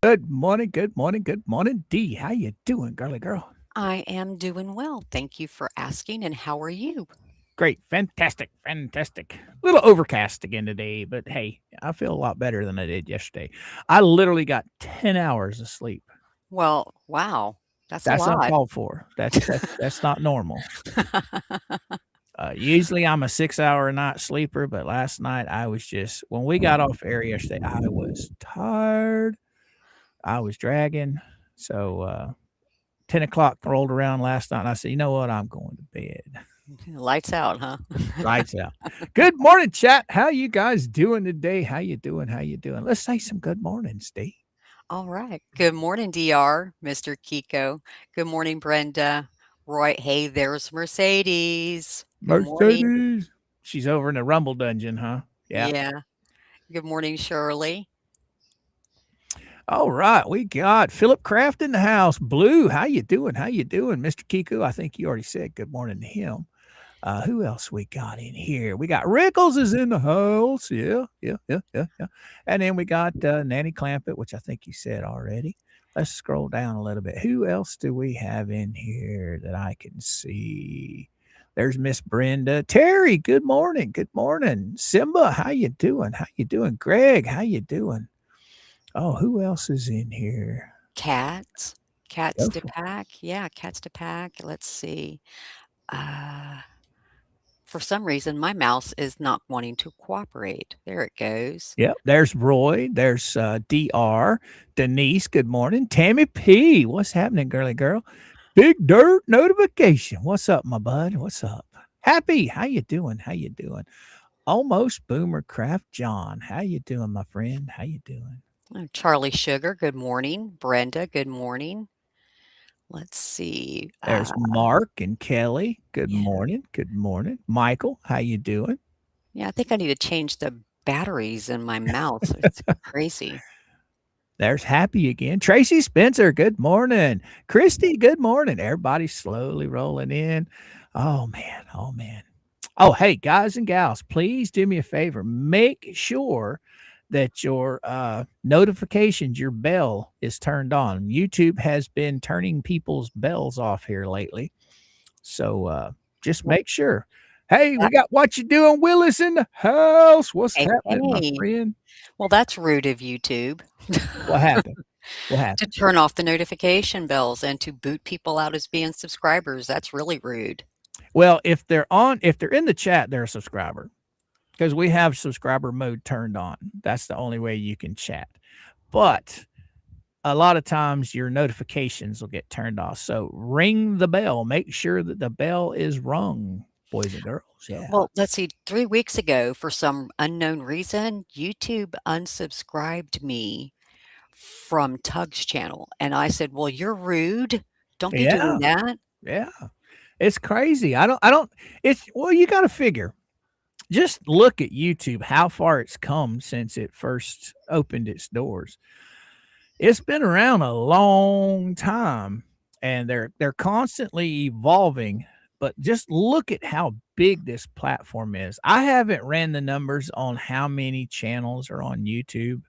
Good morning, good morning, good morning, D. How you doing, girly girl? I am doing well. Thank you for asking. And how are you? Great, fantastic, fantastic. A little overcast again today, but hey, I feel a lot better than I did yesterday. I literally got 10 hours of sleep. Well, wow, that's a That's lot. uncalled for. That's not normal. Usually I'm a 6 hour a night sleeper, but last night I was just when we got off air yesterday, I was tired. I was dragging. So 10 o'clock rolled around last night and I said, you know what? I'm going to bed. Lights out, huh? Lights out. Good morning, chat. How you guys doing today? How you doing? How you doing? Let's say some good mornings, Steve. All right. Good morning, DR, Mr. Kiko. Good morning, Brenda. Roy, hey, there's Mercedes. Good morning. Mercedes. She's over in the Rumble Dungeon, huh? Yeah. Yeah. Good morning, Shirley. All right. We got Philip Kraft in the house. Blue, how you doing? How you doing? Mr. Kiku, I think you already said good morning to him. Who else we got in here? We got Rickles is in the house. Yeah. And then we got Nanny Clampett, which I think you said already. Let's scroll down a little bit. Who else do we have in here that I can see? There's Miss Brenda. Terry, good morning. Good morning. Simba, how you doing? How you doing? Greg, how you doing? Oh, who else is in here? Cats. Cats Go to for pack. Yeah, cats to pack. Let's see. Uh, for some reason, my mouse is not wanting to cooperate. There it goes. Yep, there's Roy. There's DR. Denise, good morning. Tammy P, what's happening, girly girl? Big Dirt notification. What's up, my bud? What's up? Happy, how you doing? How you doing? Almost Boomer Craft John. How you doing, my friend? How you doing? Oh, Charlie Sugar, good morning. Brenda, good morning. Let's see. There's Mark and Kelly. Good Yeah, morning. Good morning. Michael, how you doing? yeah, I think I need to change the batteries in my mouse. It's crazy. There's Happy again. Tracy Spencer, good morning. Christy, good morning. Everybody's slowly rolling in. Oh, man. Oh, man. Oh, hey, guys and gals, please do me a favor. Make sure that your notifications, your bell is turned on. YouTube has been turning people's bells off here lately. So just Well, make sure. Hey, we that, got what you doing, Willis in the house. What's hey, happening, my hey. friend? Well, that's rude of YouTube What happened? What to happened? turn off the notification bells and to boot people out as being subscribers. That's really rude. Well, if they're in the chat, they're a subscriber because we have subscriber mode turned on. That's the only way you can chat. But a lot of times your notifications will get turned off. So ring the bell. Make sure that the bell is rung, boys and girls. Yeah. Well, let's see. 3 weeks ago, for some unknown reason, YouTube unsubscribed me from Tug's channel. And I said, well, you're rude. Don't be doing Yeah. that. Yeah. It's crazy. I don't it's well, you gotta figure. Just look at YouTube, how far it's come since it first opened its doors. It's been around a long time and they're constantly evolving, but just look at how big this platform is. I haven't ran the numbers on how many channels are on YouTube,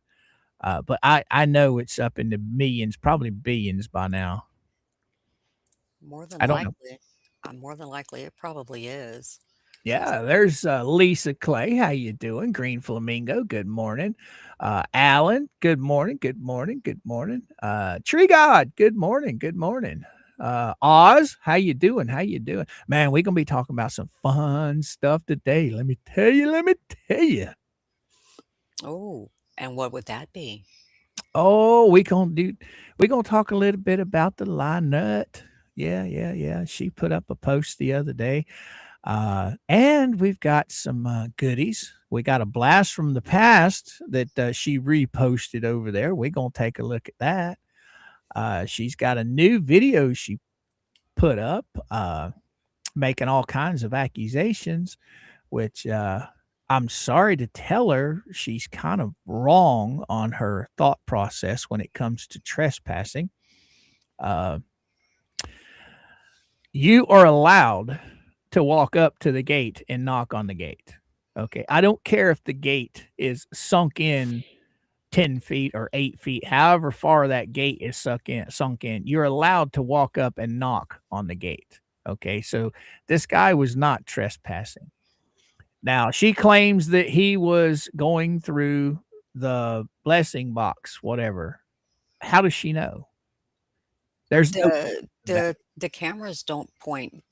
but I know it's up into millions, probably billions by now. More than I don't know. likely. More than likely, it probably is. Yeah, there's Lisa Clay. How you doing? Green Flamingo. Good morning. Alan. Good morning. Good morning. Good morning. Tree God. Good morning. Good morning. Oz. How you doing? How you doing? Man, we're gonna be talking about some fun stuff today. Let me tell you. Let me tell you. Oh, and what would that be? Oh, we gonna talk a little bit about the line nut. Yeah. She put up a post the other day. And we've got some goodies. We got a blast from the past that she reposted over there. We're going to take a look at that. She's got a new video she put up making all kinds of accusations, which I'm sorry to tell her she's kind of wrong on her thought process when it comes to trespassing. Uh, you are allowed to walk up to the gate and knock on the gate. Okay. I don't care if the gate is sunk in 10 feet or 8 feet, however far that gate is sunk in, you're allowed to walk up and knock on the gate. Okay. So this guy was not trespassing. Now, she claims that he was going through the blessing box, whatever. How does she know? There's no proof The of that. the cameras don't point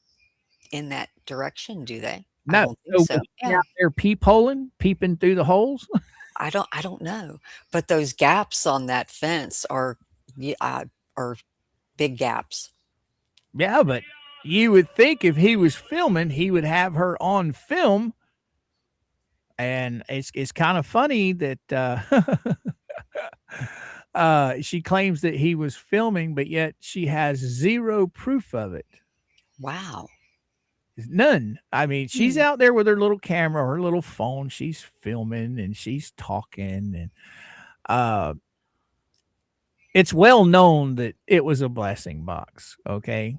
in that direction, do they? I No. don't think So was so. he Yeah. out there peepholing, peeping through the holes? I don't know, but those gaps on that fence are big gaps. Yeah, but you would think if he was filming, he would have her on film. And it's kind of funny that she claims that he was filming, but yet she has zero proof of it. Wow. None. I mean, she's Hmm. out there with her little camera, her little phone. She's filming and she's talking, and uh, it's well known that it was a blessing box. Okay,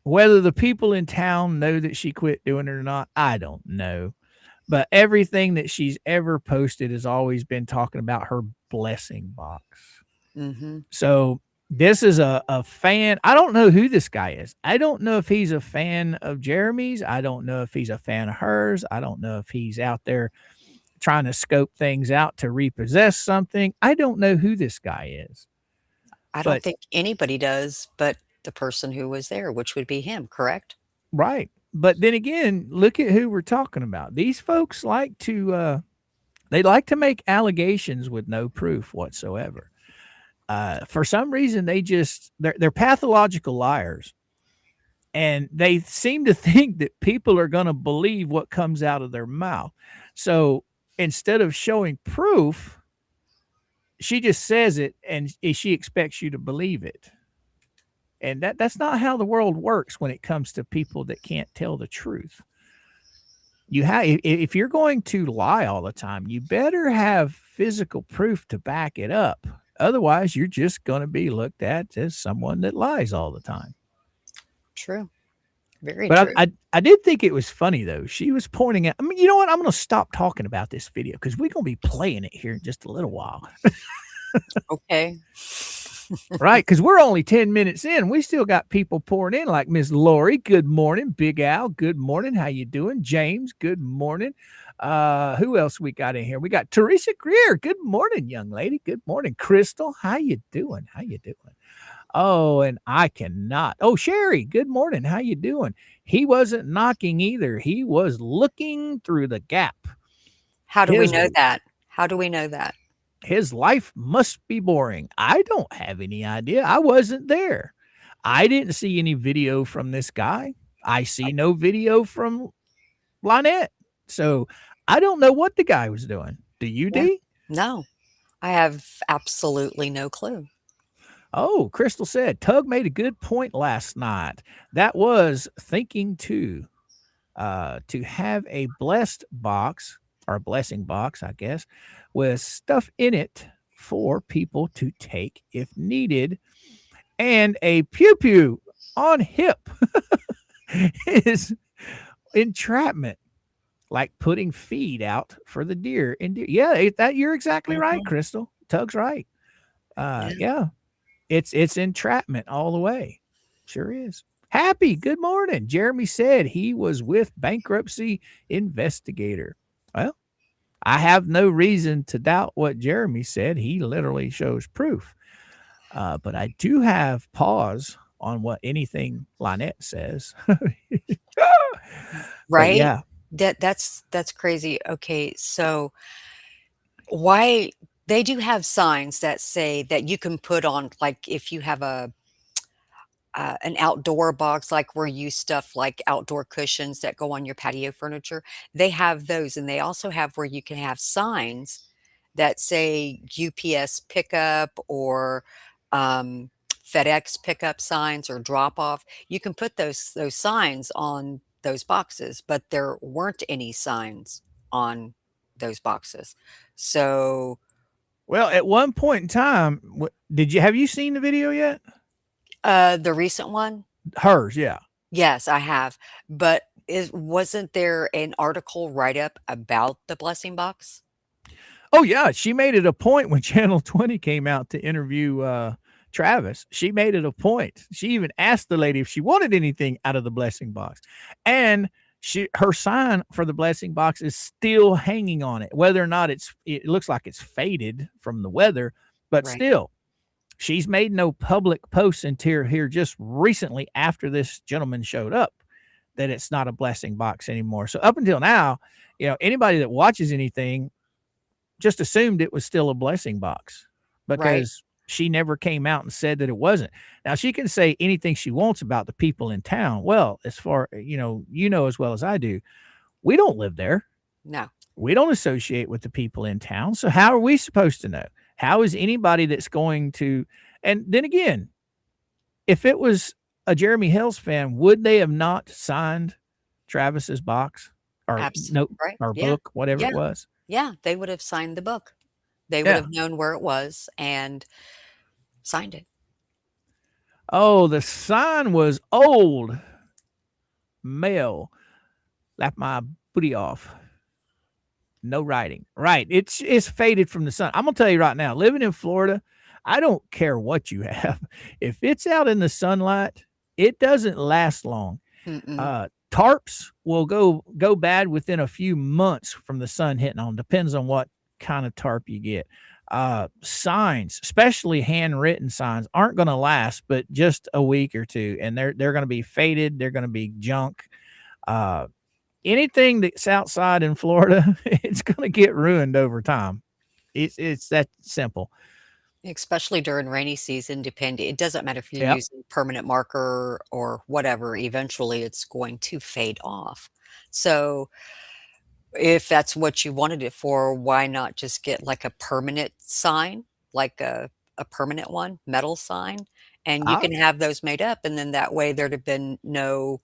whether the people in town know that she quit doing it or not, I don't know. But everything that she's ever posted has always been talking about her blessing box. Mhm. So this is a fan. I don't know who this guy is. I don't know if he's a fan of Jeremy's. I don't know if he's a fan of hers. I don't know if he's out there trying to scope things out to repossess something. I don't know who this guy is. I don't But think anybody does but the person who was there, which would be him, correct? right. But then again, look at who we're talking about. These folks like to they like to make allegations with no proof whatsoever. For some reason, they're pathological liars, and they seem to think that people are going to believe what comes out of their mouth. So instead of showing proof, she just says it, and she expects you to believe it. And that's not how the world works when it comes to people that can't tell the truth. You have if you're going to lie all the time, you better have physical proof to back it up. Otherwise, you're just going to be looked at as someone that lies all the time. True. Very But true. I did think it was funny though. She was pointing out. I mean, you know what? I'm going to stop talking about this video because we're going to be playing it here in just a little while, Okay. right? Because we're only 10 minutes in. We still got people pouring in, like Miss Lori. Good morning, Big Al. Good morning. How you doing, James? Good morning. Who else we got in here? We got Teresa Greer. Good morning, young lady. Good morning, Crystal. How you doing? How you doing? Oh, and I cannot. Oh, Sherry, good morning. How you doing? He wasn't knocking either. He was looking through the gap. How do we His know that? How do we know that? his life must be boring. I don't have any idea. I wasn't there. I didn't see any video from this guy. I see no video from Lynette. So I don't know what the guy was doing. Do you, Yeah. D? No. I have absolutely no clue. Oh, Crystal said Tug made a good point last night. That was thinking too. To have a blessed box or a blessing box, I guess, with stuff in it for people to take if needed, and a pew pew on hip is entrapment, like putting feed out for the deer. Yeah, that you're exactly right, Mhm. Crystal. Tug's right. Yeah. Yeah, it's entrapment all the way. Sure is. Happy, good morning. Jeremy said he was with bankruptcy investigator. Well, I have no reason to doubt what Jeremy said. He literally shows proof. But I do have pause on what anything Lynette says. But Right? yeah. That's crazy. Okay, so why they do have signs that say that you can put on, like, if you have an outdoor box, like where you stuff like outdoor cushions that go on your patio furniture. They have those, and they also have where you can have signs that say UPS pickup or um, FedEx pickup signs or drop off. You can put those signs on those boxes, but there weren't any signs on those boxes. So Well, at one point in time, did you have you seen the video yet? the recent one, Hers, yeah. yes, I have, but wasn't there an article write-up about the blessing box? Oh yeah, she made it a point when Channel 20 came out to interview Travis. She made it a point. She even asked the lady if she wanted anything out of the blessing box. And her sign for the blessing box is still hanging on it. Whether or not it looks like it's faded from the weather, but Right. still, she's made no public posts until here just recently after this gentleman showed up that it's not a blessing box anymore. So up until now, anybody that watches anything just assumed it was still a blessing box Right. because she never came out and said that it wasn't. Now she can say anything she wants about the people in town. Well, as far, as well as I do, we don't live there. No. We don't associate with the people in town. So how are we supposed to know? How is anybody that's going to, and then again, if it was a Jeremy Hales fan, would they have not signed Travis's box or note Right. or Yeah. book, whatever Yeah. it was? Yeah. They would have signed the book. They would Yeah. have known where it was and signed it. Oh, the sign was old. Male. Lap my booty off. No writing. Right. It's faded from the sun. I'm gonna tell you right now, living in Florida, I don't care what you have. If it's out in the sunlight, it doesn't last long. Mm-mm. Tarps will go bad within a few months from the sun hitting on. Depends on what kind of tarp you get. Signs, especially handwritten signs, aren't going to last, but just a week or two, and they're going to be faded. They're going to be junk. Anything that's outside in Florida, it's going to get ruined over time. It's that simple. Especially during rainy season, depending, it doesn't matter if you're Yep. using permanent marker or whatever, eventually it's going to fade off. So if that's what you wanted it for, why not just get like a permanent sign, like a permanent one, metal sign, and you I can have those made up, and then that way there'd have been no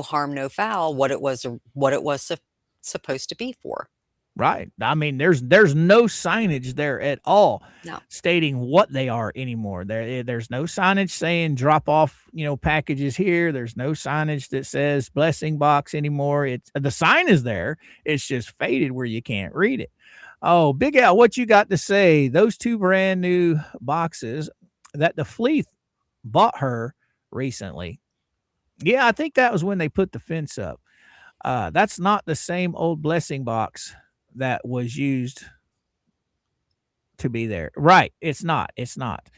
harm, no foul, what it was supposed to be for. Right. I mean, there's no signage there at all No. stating what they are anymore. There's no signage saying drop off, packages here. There's no signage that says blessing box anymore. It's the sign is there. It's just faded where you can't read it. Oh, Big Al, what you got to say? Those two brand new boxes that the Fleeth bought her recently. Yeah, I think that was when they put the fence up. That's not the same old blessing box that was used to be there. Right. It's not. It's not.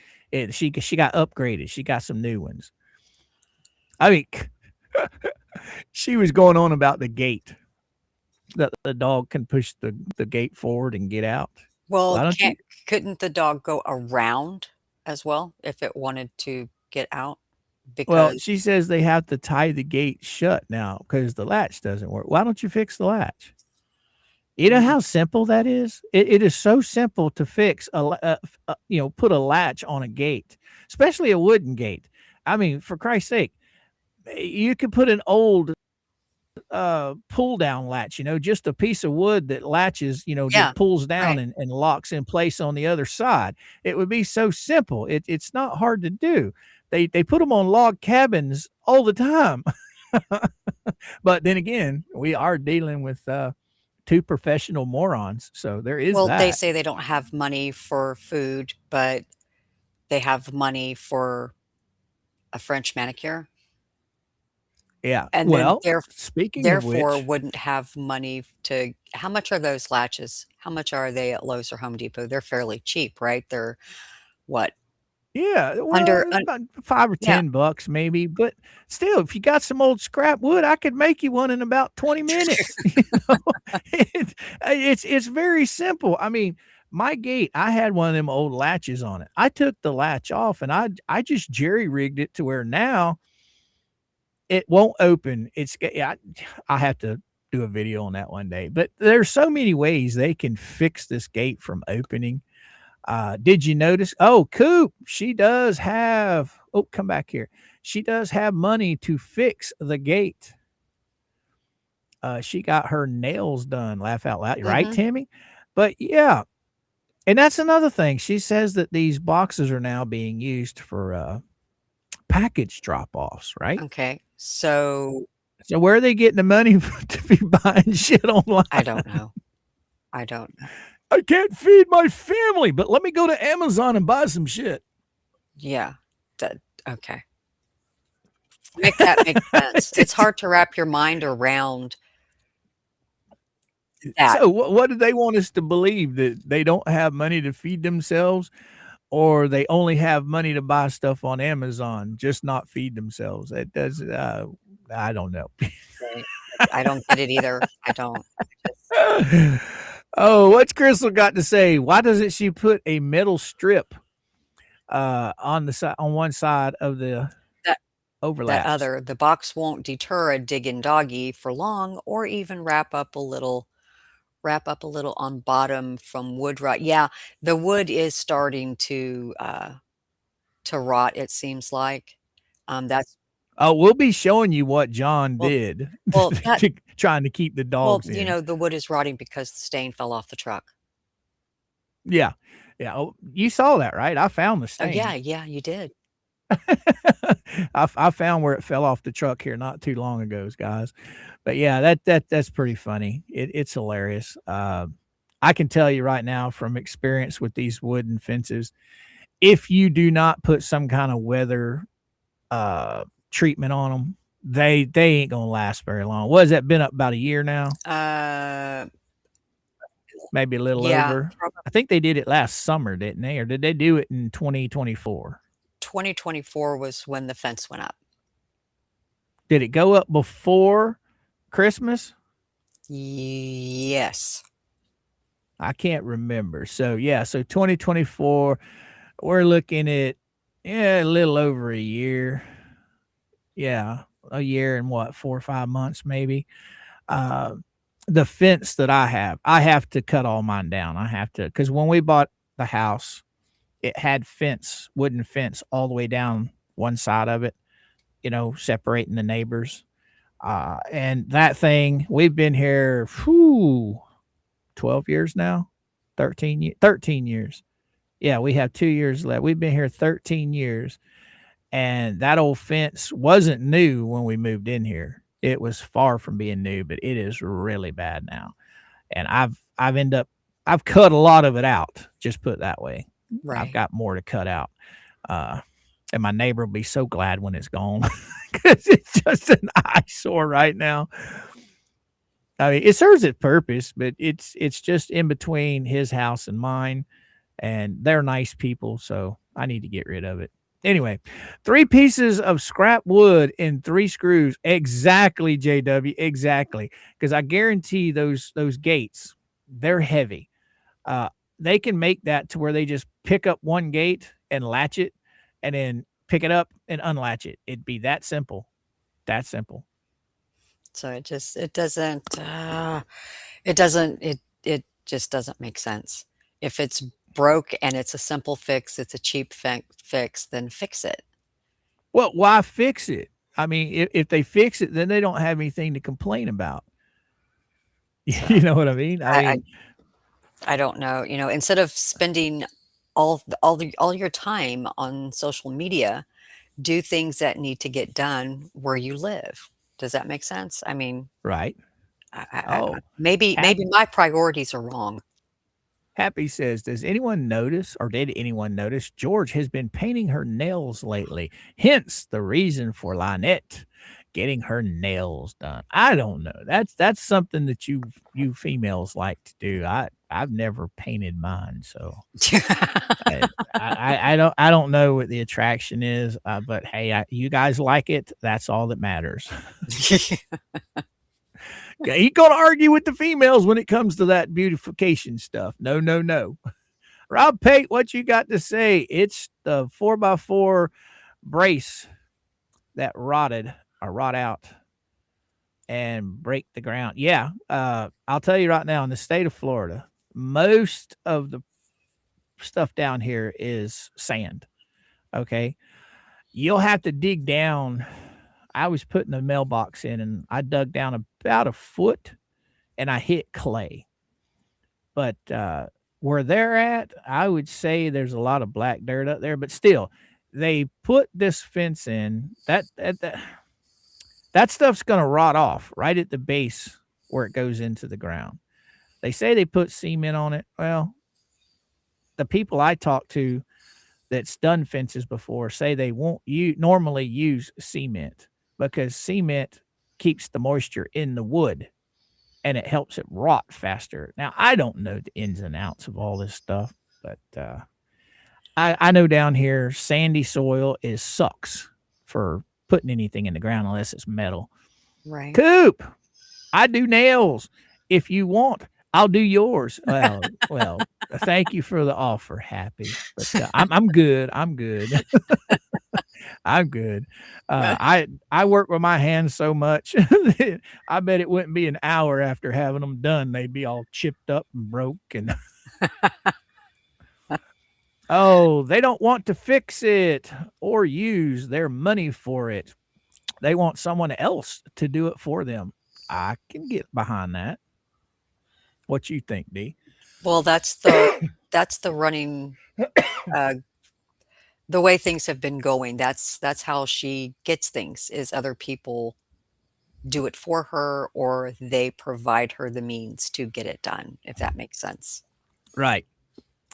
She got upgraded. She got some new ones. I mean, she was going on about the gate that the dog can push the gate forward and get out. Well, Why don't you? couldn't the dog go around as well if it wanted to get out? Well, Because she says they have to tie the gate shut now because the latch doesn't work. Why don't you fix the latch? You know mm, how simple that is? It is so simple to fix put a latch on a gate, especially a wooden gate. I mean, for Christ's sake, you could put an old pull down latch, just a piece of wood that latches, yeah, just pulls down right. and locks in place on the other side. It would be so simple. It's not hard to do. They put them on log cabins all the time. But then again, we are dealing with two professional morons. So there is Well, they that. say they don't have money for food, but they have money for a French manicure, Yeah. and then Well, speaking of therefore which, wouldn't have money to how much are those latches? How much are they at Lowe's or Home Depot? They're fairly cheap, right? They're what? yeah, Under well, un about 5 or Yeah. 10 bucks maybe, but still, if you got some old scrap wood, I could make you one in about 20 minutes. It's very simple. I mean, my gate, I had one of them old latches on it. I took the latch off and I just jerry rigged it to where now it won't open. I have to do a video on that one day. But there's so many ways they can fix this gate from opening. Did you notice? Oh, Coop, she does have. Oh, come back here. She does have money to fix the gate. She got her nails done. Laugh out loud, right, Mhm. Timmy? But yeah, and that's another thing. She says that these boxes are now being used for package drop offs, right? Okay. So, So where are they getting the money to be buying shit online? I don't know. I don't know. I can't feed my family, but let me go to Amazon and buy some shit. Yeah. That okay. Make that make sense. It's hard to wrap your mind around that. So what do they want us to believe, that they don't have money to feed themselves, or they only have money to buy stuff on Amazon, just not feed themselves? It does. I don't know. Right. I don't get it either. I don't. Just Oh, what's Crystal got to say? Why doesn't she put a metal strip on the side, on one side of the that that overlaps? other the box won't deter a digging doggy for long or even wrap up a little on bottom from wood rot. Yeah, the wood is starting to rot, it seems like. That's Oh, we'll be showing you what John well did well, that trying to keep the well, dogs in. the wood is rotting because the stain fell off the truck. Yeah. Yeah. Oh, you saw that, right? I found the Oh, yeah, stain. yeah, you did. I found where it fell off the truck here not too long ago, guys. But yeah, that's pretty funny. It's hilarious. I can tell you right now from experience with these wooden fences, if you do not put some kind of weather treatment on them, they ain't gonna last very long. What has that been up about a year now? Uh, Maybe a little yeah, over. prob I think they did it last summer, didn't they? Or did they do it in 2024? 2024 was when the fence went up. Did it go up before Christmas? Yes. I can't remember. So yeah, so 2024, we're looking at a little over a year. Yeah, a year and what, 4 or 5 months maybe. Uh, the fence that I have to cut all mine down. I have to, because when we bought the house, it had fence, wooden fence all the way down one side of it, separating the neighbors. And that thing, we've been here, 12 years now, 13 years. Yeah, we have 2 years left. We've been here 13 years. And that old fence wasn't new when we moved in here. It was far from being new, but it is really bad now. And I've cut a lot of it out. Just put it that way. I've Right. got more to cut out. Uh, and my neighbor will be so glad when it's gone because it's just an eyesore right now. I mean, it serves its purpose, but it's just in between his house and mine, and they're nice people, so I need to get rid of it. Anyway, 3 pieces of scrap wood and 3 screws. Exactly, JW, exactly. Because I guarantee those gates, they're heavy. Uh, they can make that to where they just pick up one gate and latch it, and then pick it up and unlatch it. It'd be that simple. That simple. So it just doesn't make sense. If it's broke and it's a simple fix, it's a cheap fix, then fix it. Well, why fix it? I mean, if they fix it, then they don't have anything to complain about. So You know what I mean? I I I mean, I don't know, instead of spending all your time on social media, do things that need to get done where you live. Does that make sense? I mean, right. I Oh, maybe my priorities are wrong. Happy says, does anyone notice, or did anyone notice, George has been painting her nails lately? Hence the reason for Lynette getting her nails done. I don't know. That's something that you females like to do. I've never painted mine, so I don't know what the attraction is. But hey, you guys like it. That's all that matters. He gonna argue with the females when it comes to that beautification stuff. No, no, no. Rob Pate, what you got to say? It's the 4x4 brace that rot out and break the ground. Yeah, I'll tell you right now, in the state of Florida, most of the stuff down here is sand. Okay, you'll have to dig down. I was putting a mailbox in, and I dug down about a foot, and I hit clay. But where they're at, I would say there's a lot of black dirt up there. But still, they put this fence in. That stuff's gonna rot off right at the base where it goes into the ground. They say they put cement on it. Well, the people I talk to that's done fences before say they won't normally use cement because cement keeps the moisture in the wood and it helps it rot faster. Now, I don't know the ins and outs of all this stuff, but I know down here sandy soil sucks for putting anything in the ground unless it's metal. Right. Coop, I do nails. If you want, I'll do yours. Well, thank you for the offer, Happy. But I'm good. I'm good. I'm good. I work with my hands so much. I bet it wouldn't be an hour after having them done. They'd be all chipped up and broke. And oh, they don't want to fix it or use their money for it. They want someone else to do it for them. I can get behind that. What you think, D? Well, that's the running, the way things have been going. That's how she gets things, is other people do it for her or they provide her the means to get it done, if that makes sense. Right.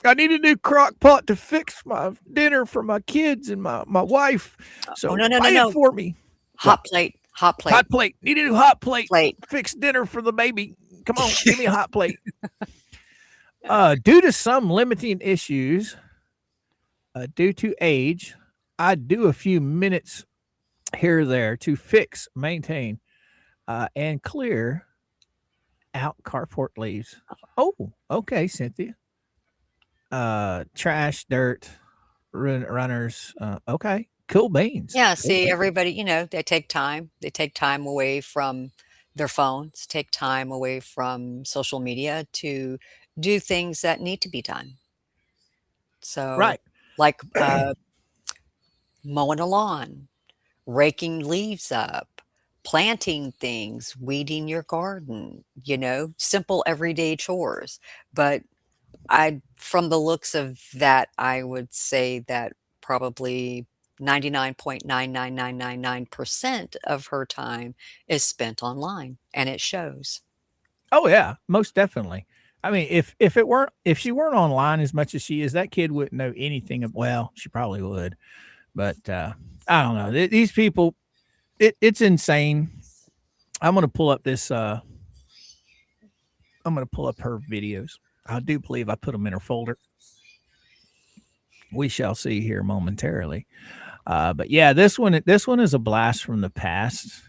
I need a new crock pot to fix my dinner for my kids and my wife. So no, buy it for me. Hot plate. Hot plate. Need a new hot plate. Plate. Fix dinner for the baby. Come on, give me a hot plate. Due to some limiting issues, due to age, I do a few minutes here or there to fix, maintain, and clear out carport leaves. Oh, okay, Cynthia. Trash, dirt, runners. Okay, cool beans. Yeah, Cool see, beans. everybody, they take time. They take time away from their phones, take time away from social media to do things that need to be done. So, Right. like mowing a lawn, raking leaves up, planting things, weeding your garden, simple everyday chores. But from the looks of that, I would say that probably 99.99999% of her time is spent online, and it shows. Oh yeah, most definitely. I mean, if she weren't online as much as she is, that kid wouldn't know anything of. Well, she probably would, but I don't know. These people, it's insane. I'm gonna pull up this. I'm gonna pull up her videos. I do believe I put them in her folder. We shall see here momentarily. But yeah, this one is a blast from the past.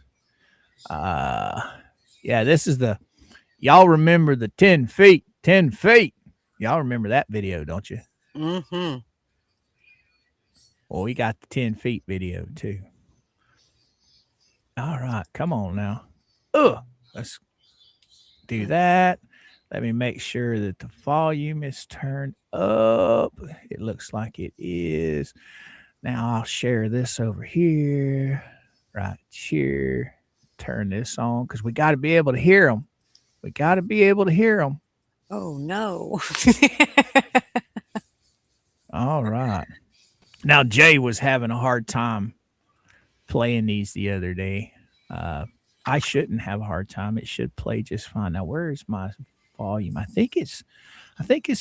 Yeah, this is y'all remember the 10 feet. Y'all remember that video, don't you? Mm-hmm. Well, we got the 10 feet video too. All right, come on now. Let's do that. Let me make sure that the volume is turned up. It looks like it is. Now I'll share this over here, right here. Turn this on because we got to be able to hear them. We got to be able to hear them. Oh, no. All right. Now, Jay was having a hard time playing these the other day. I shouldn't have a hard time. It should play just fine. Now, where's my volume? I think it's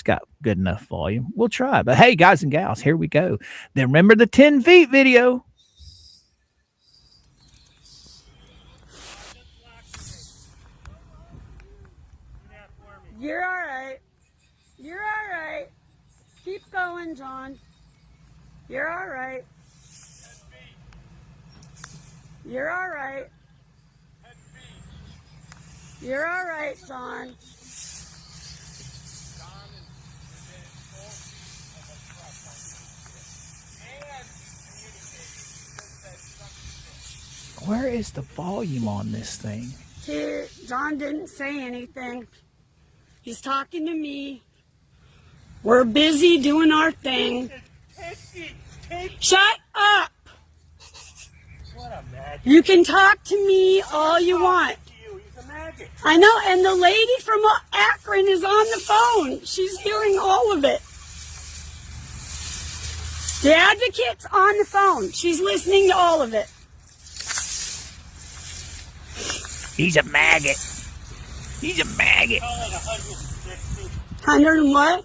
got good enough volume. We'll try. But hey, guys and gals, here we go. Then remember the 10 feet video. You're all right. You're all right. Keep going, John. You're all right. You're all right. You're all right, John. Where is the volume on this thing? Here, John didn't say anything. He's talking to me. We're busy doing our thing. Shut up! What a maggot. You can talk to me all you want. He's a maggot. I know, and the lady from Akron is on the phone. She's hearing all of it. The advocate's on the phone. She's listening to all of it. He's a maggot. He's a maggot. Oh, like 100 100 and what?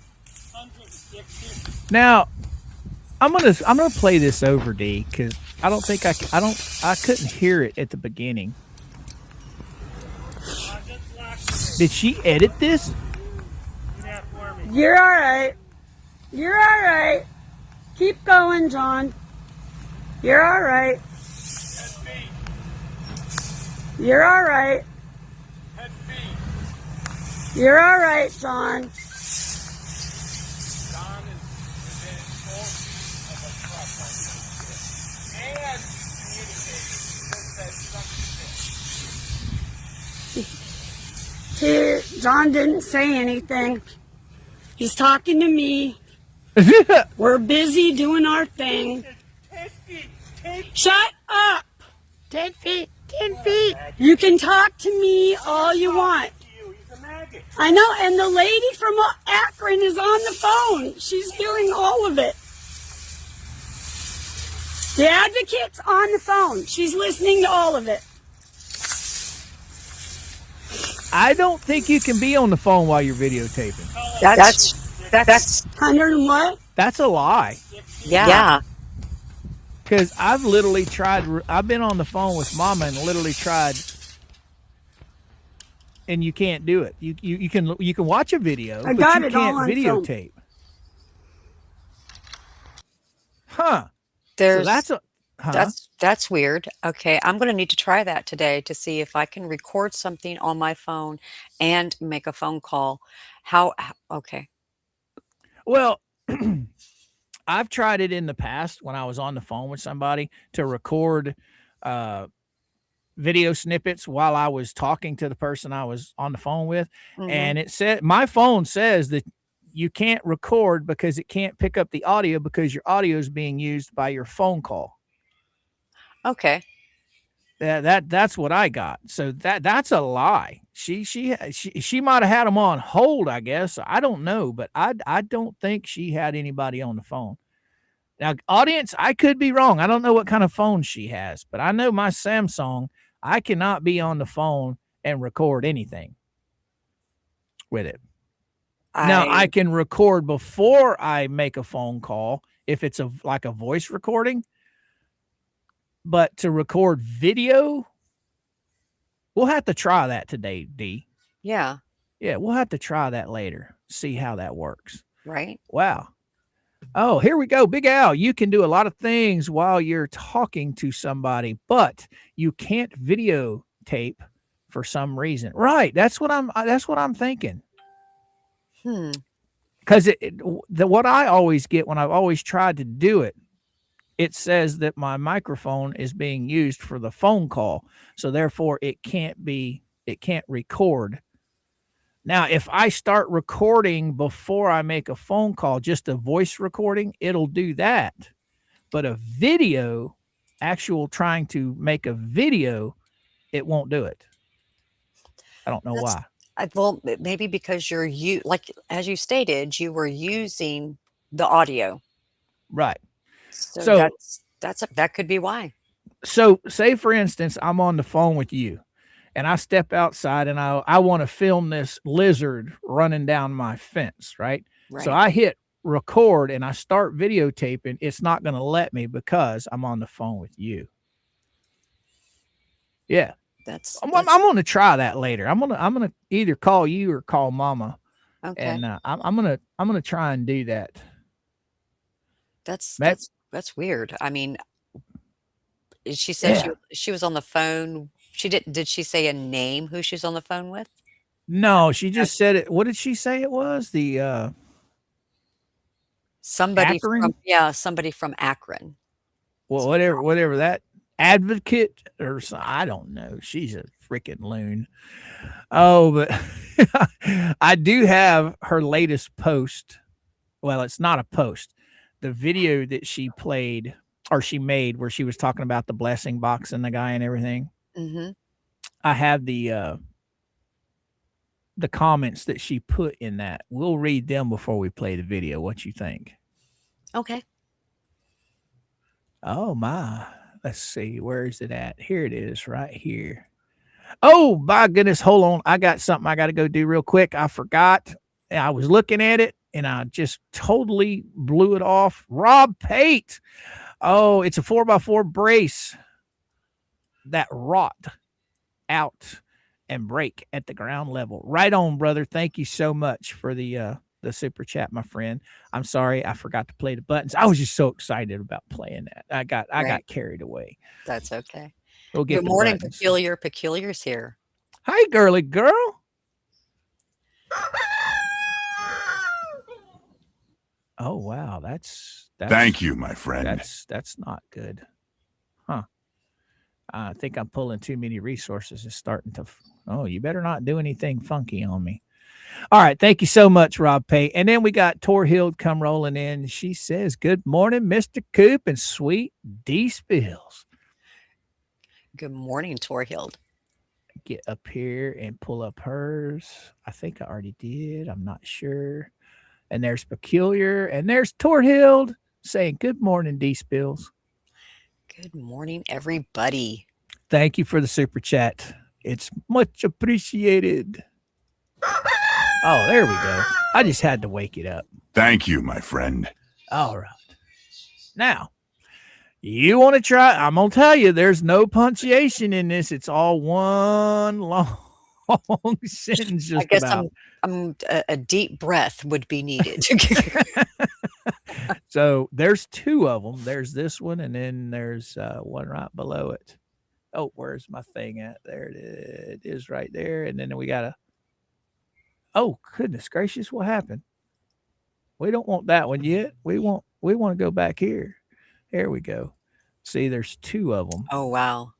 160. Now, I'm gonna play this over, D, because I don't think I couldn't hear it at the beginning. Did she edit this? Do that for me. You're all right. You're all right. Keep going, John. You're all right. Head feet. You're all right. Head feet. You're all right, John. John is within 4 feet of a truck like this. And communicating. He said something. John didn't say anything. He's talking to me. We're busy doing our thing. 10 feet. 10 feet. Shut up. 10 feet. 10 feet. You can talk to me all you want. He's a maggot. I know, and the lady from Akron is on the phone. She's hearing all of it. The advocate's on the phone. She's listening to all of it. I don't think you can be on the phone while you're videotaping. That's 100 and what? That's a lie. yeah. Because I've literally tried. I've been on the phone with Mama and literally tried, and you can't do it. You can watch a video, I but got you it all can't on film. videotape. Huh? There's So that's weird. Okay, I'm going to need to try that today to see if I can record something on my phone and make a phone call. Okay. well. I've tried it in the past when I was on the phone with somebody to record video snippets while I was talking to the person I was on the phone with. Mhm. And it said, my phone says that you can't record because it can't pick up the audio because your audio is being used by your phone call. Okay. That's what I got. So that's a lie. She might have had them on hold, I guess. I don't know, but I don't think she had anybody on the phone. Now, audience, I could be wrong. I don't know what kind of phone she has, but I know my Samsung, I cannot be on the phone and record anything with it. Now, I can record before I make a phone call if it's like a voice recording. But to record video, we'll have to try that today, D. Yeah. Yeah, we'll have to try that later. See how that works. Right. Wow. Oh, here we go. Big Al, you can do a lot of things while you're talking to somebody, but you can't videotape for some reason. Right. That's what I'm thinking. Because what I always get when I've always tried to do it, it says that my microphone is being used for the phone call. So therefore it can't record. Now, if I start recording before I make a phone call, just a voice recording, it'll do that. But a video, trying to make a video, it won't do it. I don't know why. Well, maybe because like as you stated, you were using the audio. Right. So that could be why. So say for instance, I'm on the phone with you and I step outside and I want to film this lizard running down my fence, right? So I hit record and I start videotaping. It's not going to let me because I'm on the phone with you. Yeah. I'm going to try that later. I'm going to either call you or call Mama. Okay. And I'm going to try and do that. That's weird. I mean, she said she was on the phone. Did she say a name who she's on the phone with? No, she just said it. What did she say it was? Somebody Akron? somebody from Akron. Well, whatever that advocate or I don't know. She's a freaking loon. Oh, but I do have her latest post. Well, it's not a post. The video that she played or she made where she was talking about the blessing box and the guy and everything. Mm-hmm. I have the comments that she put in that. We'll read them before we play the video. What you think? Okay. Oh my. Let's see. Where is it at? Here it is right here. Oh, my goodness. Hold on. I got something I got to go do real quick. I forgot. I was looking at it and I just totally blew it off. Rob Pate. Oh, it's a 4x4 brace that rot out and break at the ground level. Right on, brother. Thank you so much for the super chat, my friend. I'm sorry I forgot to play the buttons. I was just so excited about playing that. I got carried away. That's okay. We'll get Good the morning, buttons. Peculiar. Peculiar's here. Hi, girly girl. Oh wow, that's Thank you, my friend. That's not good. Huh. I think I'm pulling too many resources. It's starting to oh, you better not do anything funky on me. All right, thank you so much, Rob Pay. And then we got Torhild come rolling in. She says, "Good morning, Mr. Coop and sweet DSpills." Good morning, Torhild. Get up here and pull up hers. I think I already did. I'm not sure. And there's Peculiar, and there's Torhild saying, "Good morning, DSpills." Good morning, everybody. Thank you for the super chat. It's much appreciated. Oh, there we go. I just had to wake it up. Thank you, my friend. All right. Now, you want to try? I'm going to tell you, there's no punctuation in this. It's all one long sentence. Just I guess about. a deep breath would be needed. So there's two of them. There's this one, and then there's one right below it. Oh, where's my thing at? There it is right there. And then we got a, oh, goodness gracious, what happened? We don't want that one yet. We want to go back here. There we go. See, there's two of them. Oh, wow.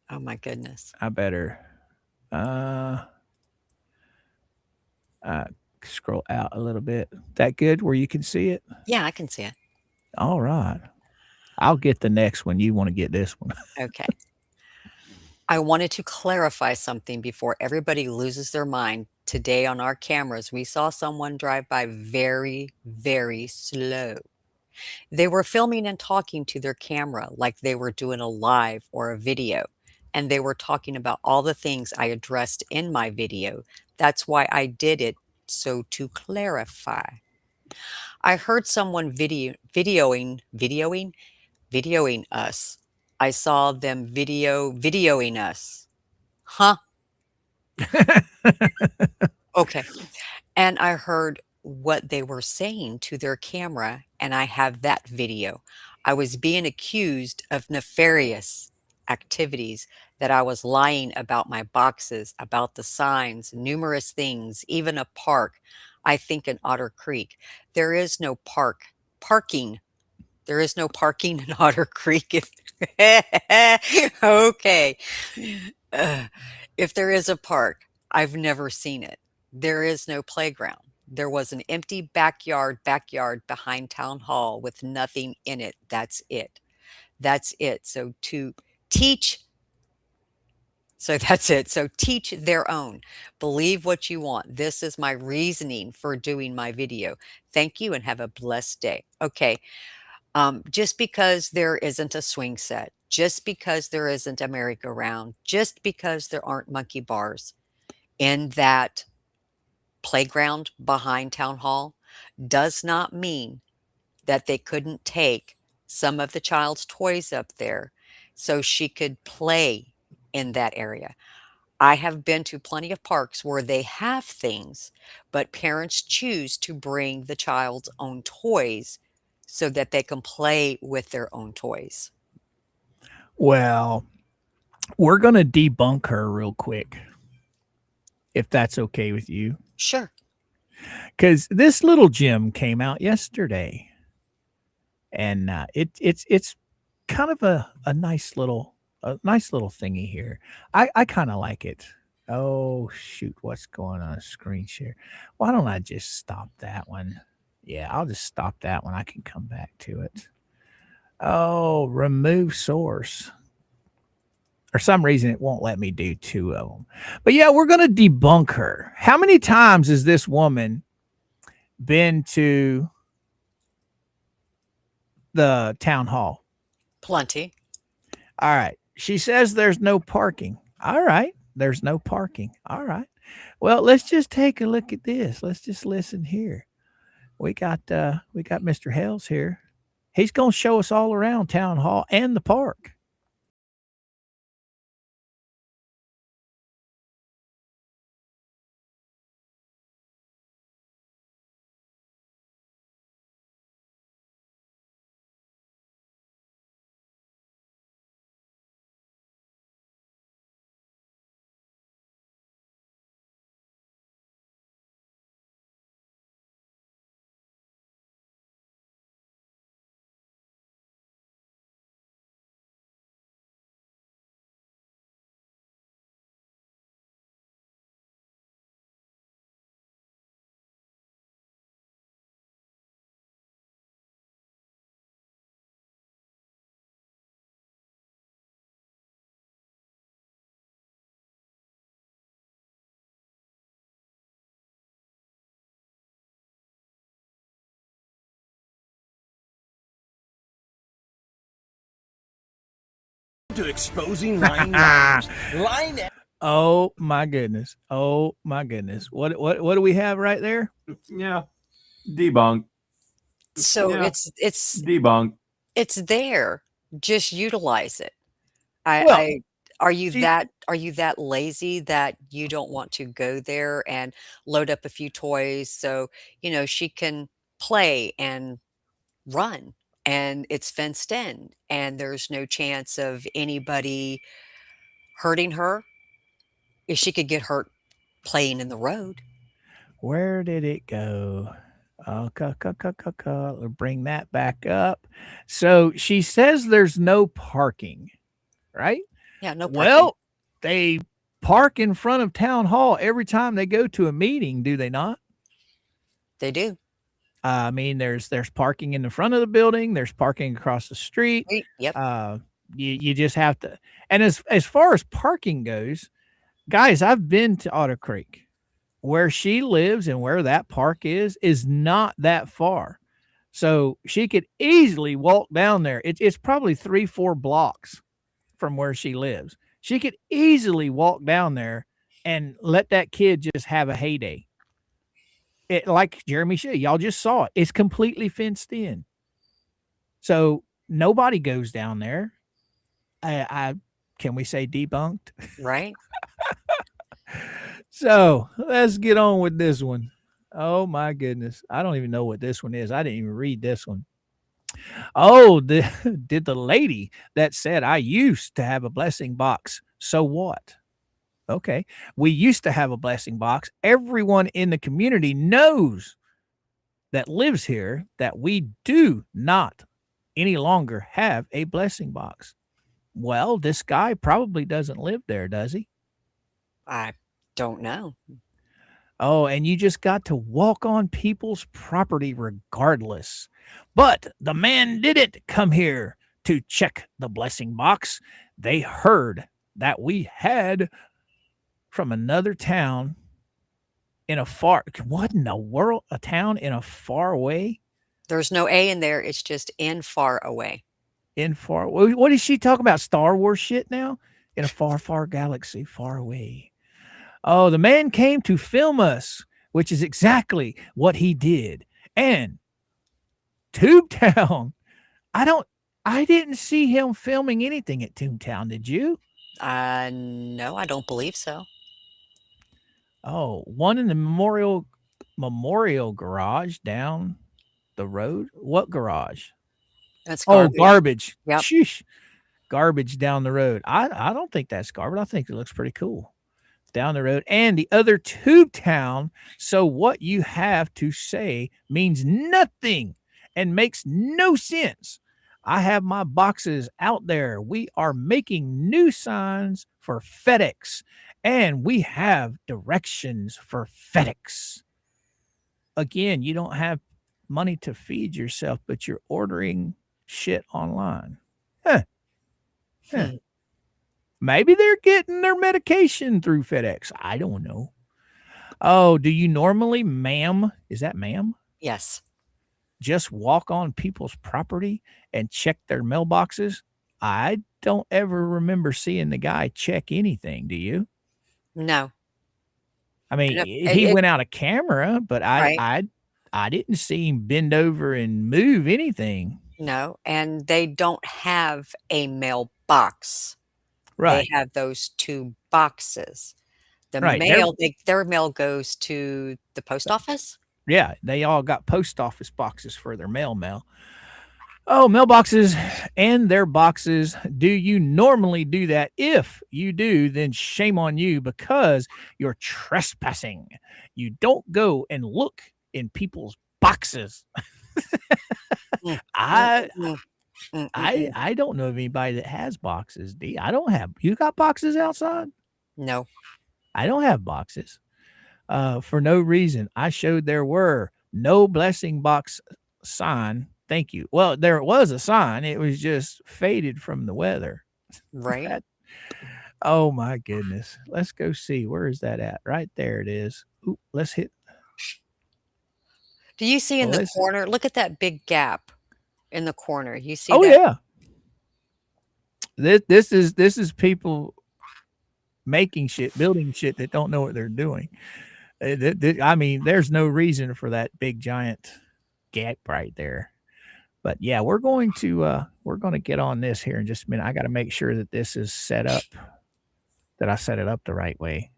Oh, my goodness. I better scroll out a little bit. That good where you can see it? Yeah, I can see it. All right. I'll get the next one. You want to get this one. Okay. I wanted to clarify something before everybody loses their mind. Today on our cameras, we saw someone drive by very, very slow. They were filming and talking to their camera like they were doing a live or a video. And they were talking about all the things I addressed in my video. That's why I did it. So to clarify, I heard someone videoing us. I saw them videoing us. Huh? Okay. And I heard what they were saying to their camera, and I have that video. I was being accused of nefarious activities, that I was lying about my boxes, about the signs, numerous things, even a park. I think in Otter Creek. There is no parking. There is no parking in Otter Creek. Okay. If there is a park, I've never seen it. There is no playground. There was an empty backyard behind Town Hall with nothing in it. That's it. That's it. So to teach, so that's it. So teach their own. Believe what you want. This is my reasoning for doing my video. Thank you and have a blessed day. Okay. Just because there isn't a swing set, just because there isn't a merry-go-round, just because there aren't monkey bars in that playground behind Town Hall does not mean that they couldn't take some of the child's toys up there so she could play in that area. I have been to plenty of parks where they have things, but parents choose to bring the child's own toys so that they can play with their own toys. Well, we're going to debunk her real quick, if that's okay with you. Sure. Because this little gem came out yesterday, and it's kind of a nice little thingy here. I kind of like it. Oh shoot, what's going on screen share? Why don't I just stop that one? Yeah, I'll just stop that one. I can come back to it. Oh, remove source. For some reason, it won't let me do two of them. But yeah, we're going to debunk her. How many times has this woman been to the town hall? Plenty. All right. She says there's no parking. All right. There's no parking. All right. Well, let's just take a look at this. Let's just listen here. We got Mr. Hales here. He's going to show us all around town hall and the park. To exposing lying liars. Lying. Oh my goodness. Oh my goodness. What do we have right there? Yeah. Debunk. So Yeah. it's Debunk. it's there. Just utilize it. Well, Are you she- that lazy that you don't want to go there and load up a few toys so, she can play and run and it's fenced in and there's no chance of anybody hurting her? If she could get hurt playing in the road. Where did it go? Oh, bring that back up. So she says there's no parking, right? Yeah, no parking. Well, they park in front of town hall every time they go to a meeting, do they not? They do. I mean, there's parking in the front of the building. There's parking across the street. Yep. You just have to. And as far as parking goes, guys, I've been to Otter Creek. Where she lives and where that park is not that far. So she could easily walk down there. It's probably 3-4 blocks from where she lives. She could easily walk down there and let that kid just have a heyday. It, like Jeremy said, y'all just saw it. It's completely fenced in. So nobody goes down there. I can we say debunked? Right? So let's get on with this one. Oh my goodness. I don't even know what this one is. I didn't even read this one. Oh, did the lady that said I used to have a blessing box. So what? Okay. We used to have a blessing box. Everyone in the community knows that lives here that we do not any longer have a blessing box. Well, this guy probably doesn't live there, does he? I don't know. Oh, and you just got to walk on people's property regardless. But the man didn't come here to check the blessing box. They heard that we had from another town in a far, what in the world? A town in a far away? There's no A in there. It's just in far away. In far, what is she talking about? Star Wars shit now? In a far, far galaxy, far away. Oh, the man came to film us, which is exactly what he did. And Toontown, I didn't see him filming anything at Toontown, did you? No, I don't believe so. Oh, one in the memorial garage down the road. What garage? That's garbage. Oh, garbage. Yep. Sheesh. Garbage down the road. I don't think that's garbage. I think it looks pretty cool. Down the road. And the other Toontown. So what you have to say means nothing and makes no sense. I have my boxes out there. We are making new signs for FedEx, and we have directions for FedEx. Again, you don't have money to feed yourself, but you're ordering shit online. Huh. Maybe they're getting their medication through FedEx. I don't know. Oh, do you normally, ma'am? Is that ma'am? Yes. Just walk on people's property and check their mailboxes? I don't ever remember seeing the guy check anything. Do you? No. I mean, No, he went out of camera, but Right. I didn't see him bend over and move anything. No, and they don't have a mailbox. They Right. have those 2 boxes. The Right. their mail goes to the post office? Yeah, they all got post office boxes for their mail. Oh, mailboxes and their boxes. Do you normally do that? If you do, then shame on you because you're trespassing. You don't go and look in people's boxes. Mm, I mm, mm, mm. I don't know of anybody that has boxes, D. I don't have. You got boxes outside? No. I don't have boxes. For no reason. I showed there were no blessing box sign. Thank you. Well, there was a sign. It was just faded from the weather. Right? That, oh my goodness. Let's go see. Where is that at? Right there it is. Ooh, let's hit. Do you see in Well, the corner? Look at that big gap in the corner. You see oh that? yeah. This is people making shit, building shit that don't know what they're doing. I mean, there's no reason for that big giant gap right there. But yeah, we're going to get on this here in just a minute. I got to make sure that this is set up, that I set it up the right way.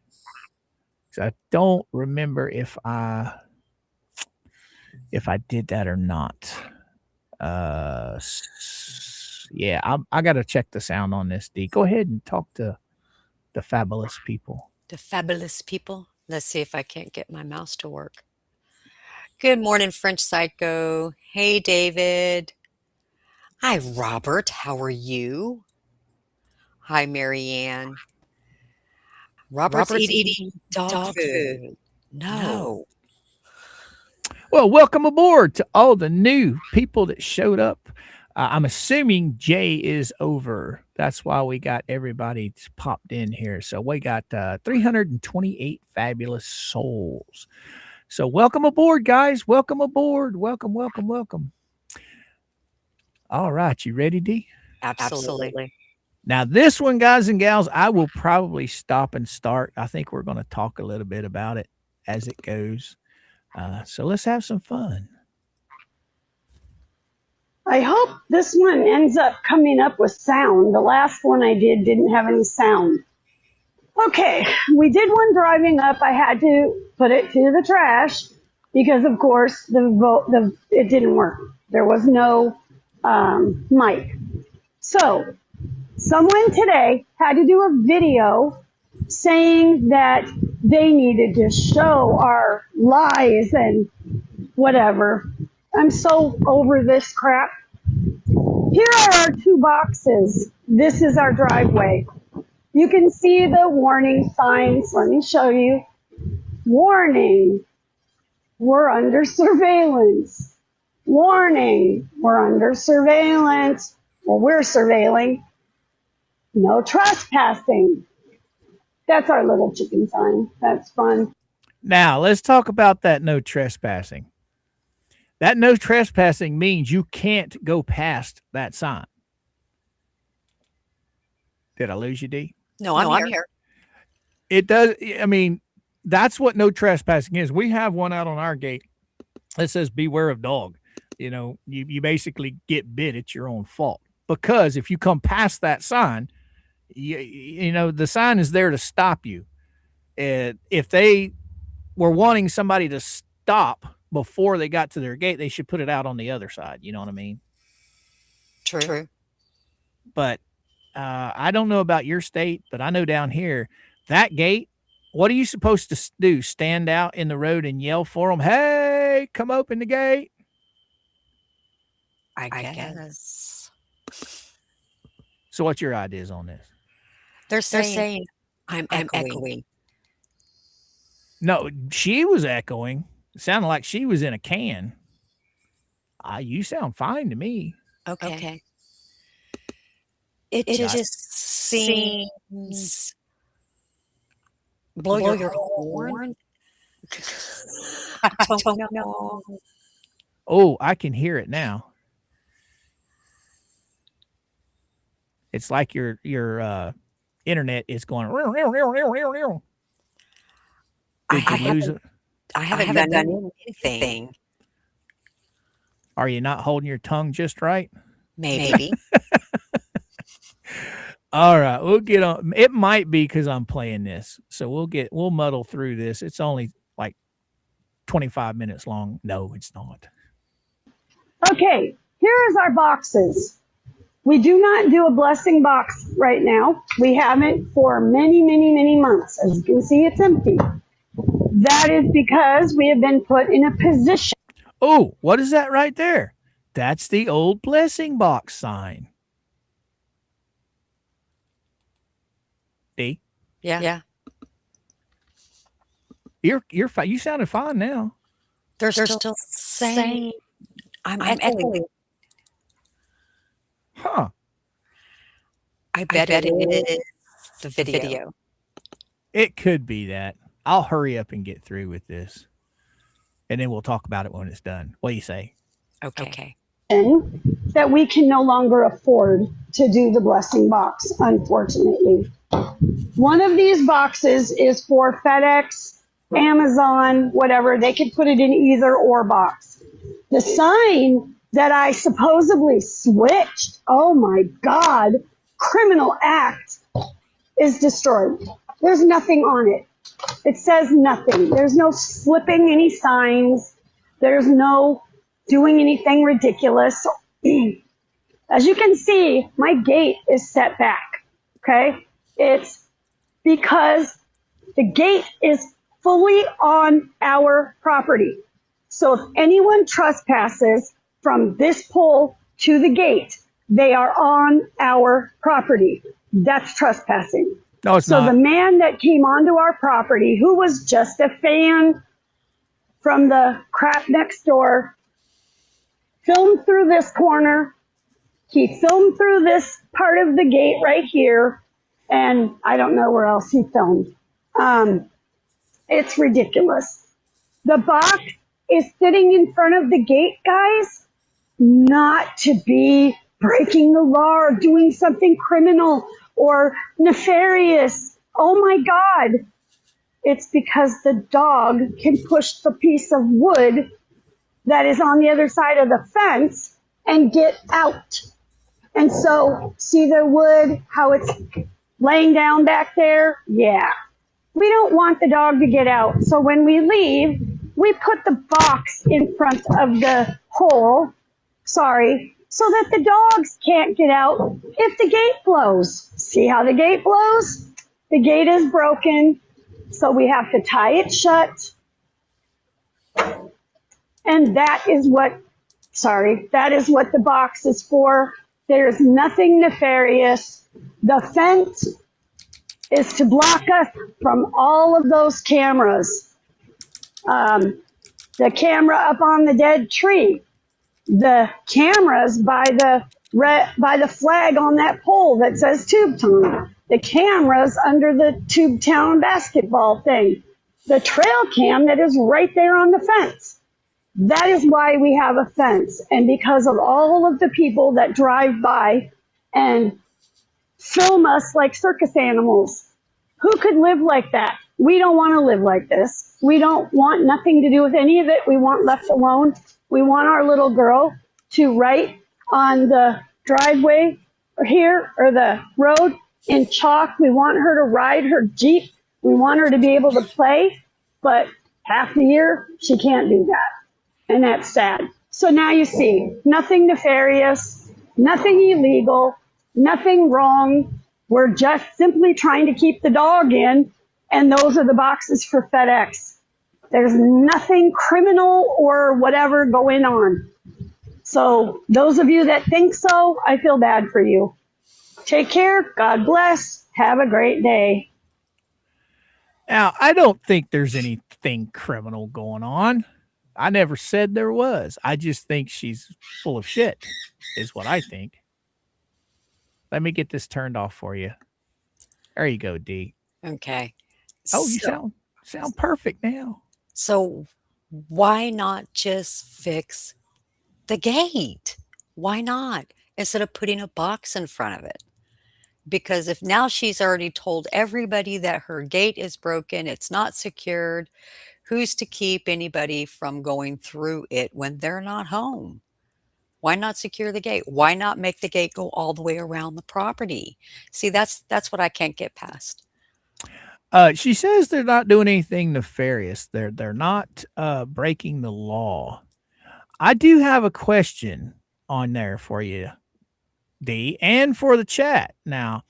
So I don't remember if I did that or not. Yeah, I got to check the sound on this. D, go ahead and talk to the fabulous people. The fabulous people. Let's see if I can't get my mouse to work. Good morning, French Psycho. Hey, David. Hi, Robert. How are you? Hi, Marianne. Robert's eating dog food. No. Well, welcome aboard to all the new people that showed up. I'm assuming Jay is over. That's why we got everybody popped in here. So we got 328 fabulous souls. So welcome aboard, guys. Welcome aboard. Welcome. All right. You ready, D? Absolutely. Now, this one, guys and gals, I will probably stop and start. I think we're going to talk a little bit about it as it goes. So let's have some fun. I hope this one ends up coming up with sound. The last one I did didn't have any sound. Okay, we did one driving up. I had to put it to the trash because, of course, it didn't work. There was no mic. So someone today had to do a video saying that they needed to show our lies and whatever. I'm so over this crap. Here are our 2 boxes. This is our driveway. You can see the warning signs. Let me show you. Warning, we're under surveillance. Warning, we're under surveillance. Well, we're surveilling. No trespassing. That's our little chicken sign. That's fun. Now, let's talk about that no trespassing. That no trespassing means you can't go past that sign. Did I lose you, D? No, I'm here. It does. I mean, that's what no trespassing is. We have one out on our gate that says beware of dog. You know, you basically get bit. It's your own fault. Because if you come past that sign, you know, the sign is there to stop you. If they were wanting somebody to stop before they got to their gate, they should put it out on the other side. You know what I mean? True. But I don't know about your state, but I know down here, that gate, what are you supposed to do? Stand out in the road and yell for them, hey, come open the gate? I guess. So what's your ideas on this? They're saying I'm echoing. No, she was echoing. It sounded like she was in a can. You sound fine to me. Okay. It just seems. Blow your horn? I don't know. Oh, I can hear it now. It's like your internet is going. Did you lose it? I haven't done anything. Are you not holding your tongue just right? Maybe. All right, we'll get on. It might be because I'm playing this, so we'll muddle through this. It's only like 25 minutes long. No, it's not. Okay, here is our boxes. We do not do a blessing box right now. We haven't for many, many, many months. As you can see, it's empty. That is because we have been put in a position. Oh, what is that right there? That's the old blessing box sign. D, Yeah. you're fine. You sounded fine now. They're still saying. I'm echoing. Huh. I bet it is the video. It could be that. I'll hurry up and get through with this. And then we'll talk about it when it's done. What do you say? Okay. That we can no longer afford to do the blessing box, unfortunately. One of these boxes is for FedEx, Amazon, whatever. They could put it in either or box. The sign that I supposedly switched, oh my God, criminal act, is destroyed. There's nothing on it. It says nothing. There's no flipping any signs. There's no doing anything ridiculous. As you can see, my gate is set back. Okay? It's because the gate is fully on our property. So if anyone trespasses from this pole to the gate, they are on our property. That's trespassing. No, it's So not. the man that came onto our property, who was just a fan from the crap next door, filmed through this corner. He filmed through this part of the gate right here. And I don't know where else he filmed. It's ridiculous. The box is sitting in front of the gate, guys, not to be breaking the law or doing something criminal or nefarious. Oh my God. It's because the dog can push the piece of wood that is on the other side of the fence and get out. And so, see the wood, how it's laying down back there? Yeah. We don't want the dog to get out. So when we leave, we put the box in front of the hole, so that the dogs can't get out if the gate blows. See how the gate blows? The gate is broken, so we have to tie it shut. And that is what the box is for. There's nothing nefarious. The fence is to block us from all of those cameras. The camera up on the dead tree, the cameras by the flag on that pole that says Tube Town, the cameras under the Tube Town basketball thing, the trail cam that is right there on the fence. That is why we have a fence. And because of all of the people that drive by and film us like circus animals, who could live like that? We don't want to live like this. We don't want nothing to do with any of it. We want left alone. We want our little girl to write on the driveway here or the road in chalk. We want her to ride her Jeep. We want her to be able to play. But half the year, she can't do that. And that's sad. So now you see, nothing nefarious, nothing illegal, nothing wrong. We're just simply trying to keep the dog in, and those are the boxes for FedEx. There's nothing criminal or whatever going on. So those of you that think so, I feel bad for you. Take care. God bless. Have a great day. Now, I don't think there's anything criminal going on. I never said there was. I just think she's full of shit, is what I think. Let me get this turned off for you. There you go, D. Okay. Oh, you sound perfect now. So why not just fix the gate? Why not? Instead of putting a box in front of it. Because if now she's already told everybody that her gate is broken, it's not secured, who's to keep anybody from going through it when they're not home? Why not secure the gate? Why not make the gate go all the way around the property? See, that's what I can't get past. She says they're not doing anything nefarious. They're not breaking the law. I do have a question on there for you, D, and for the chat. Now,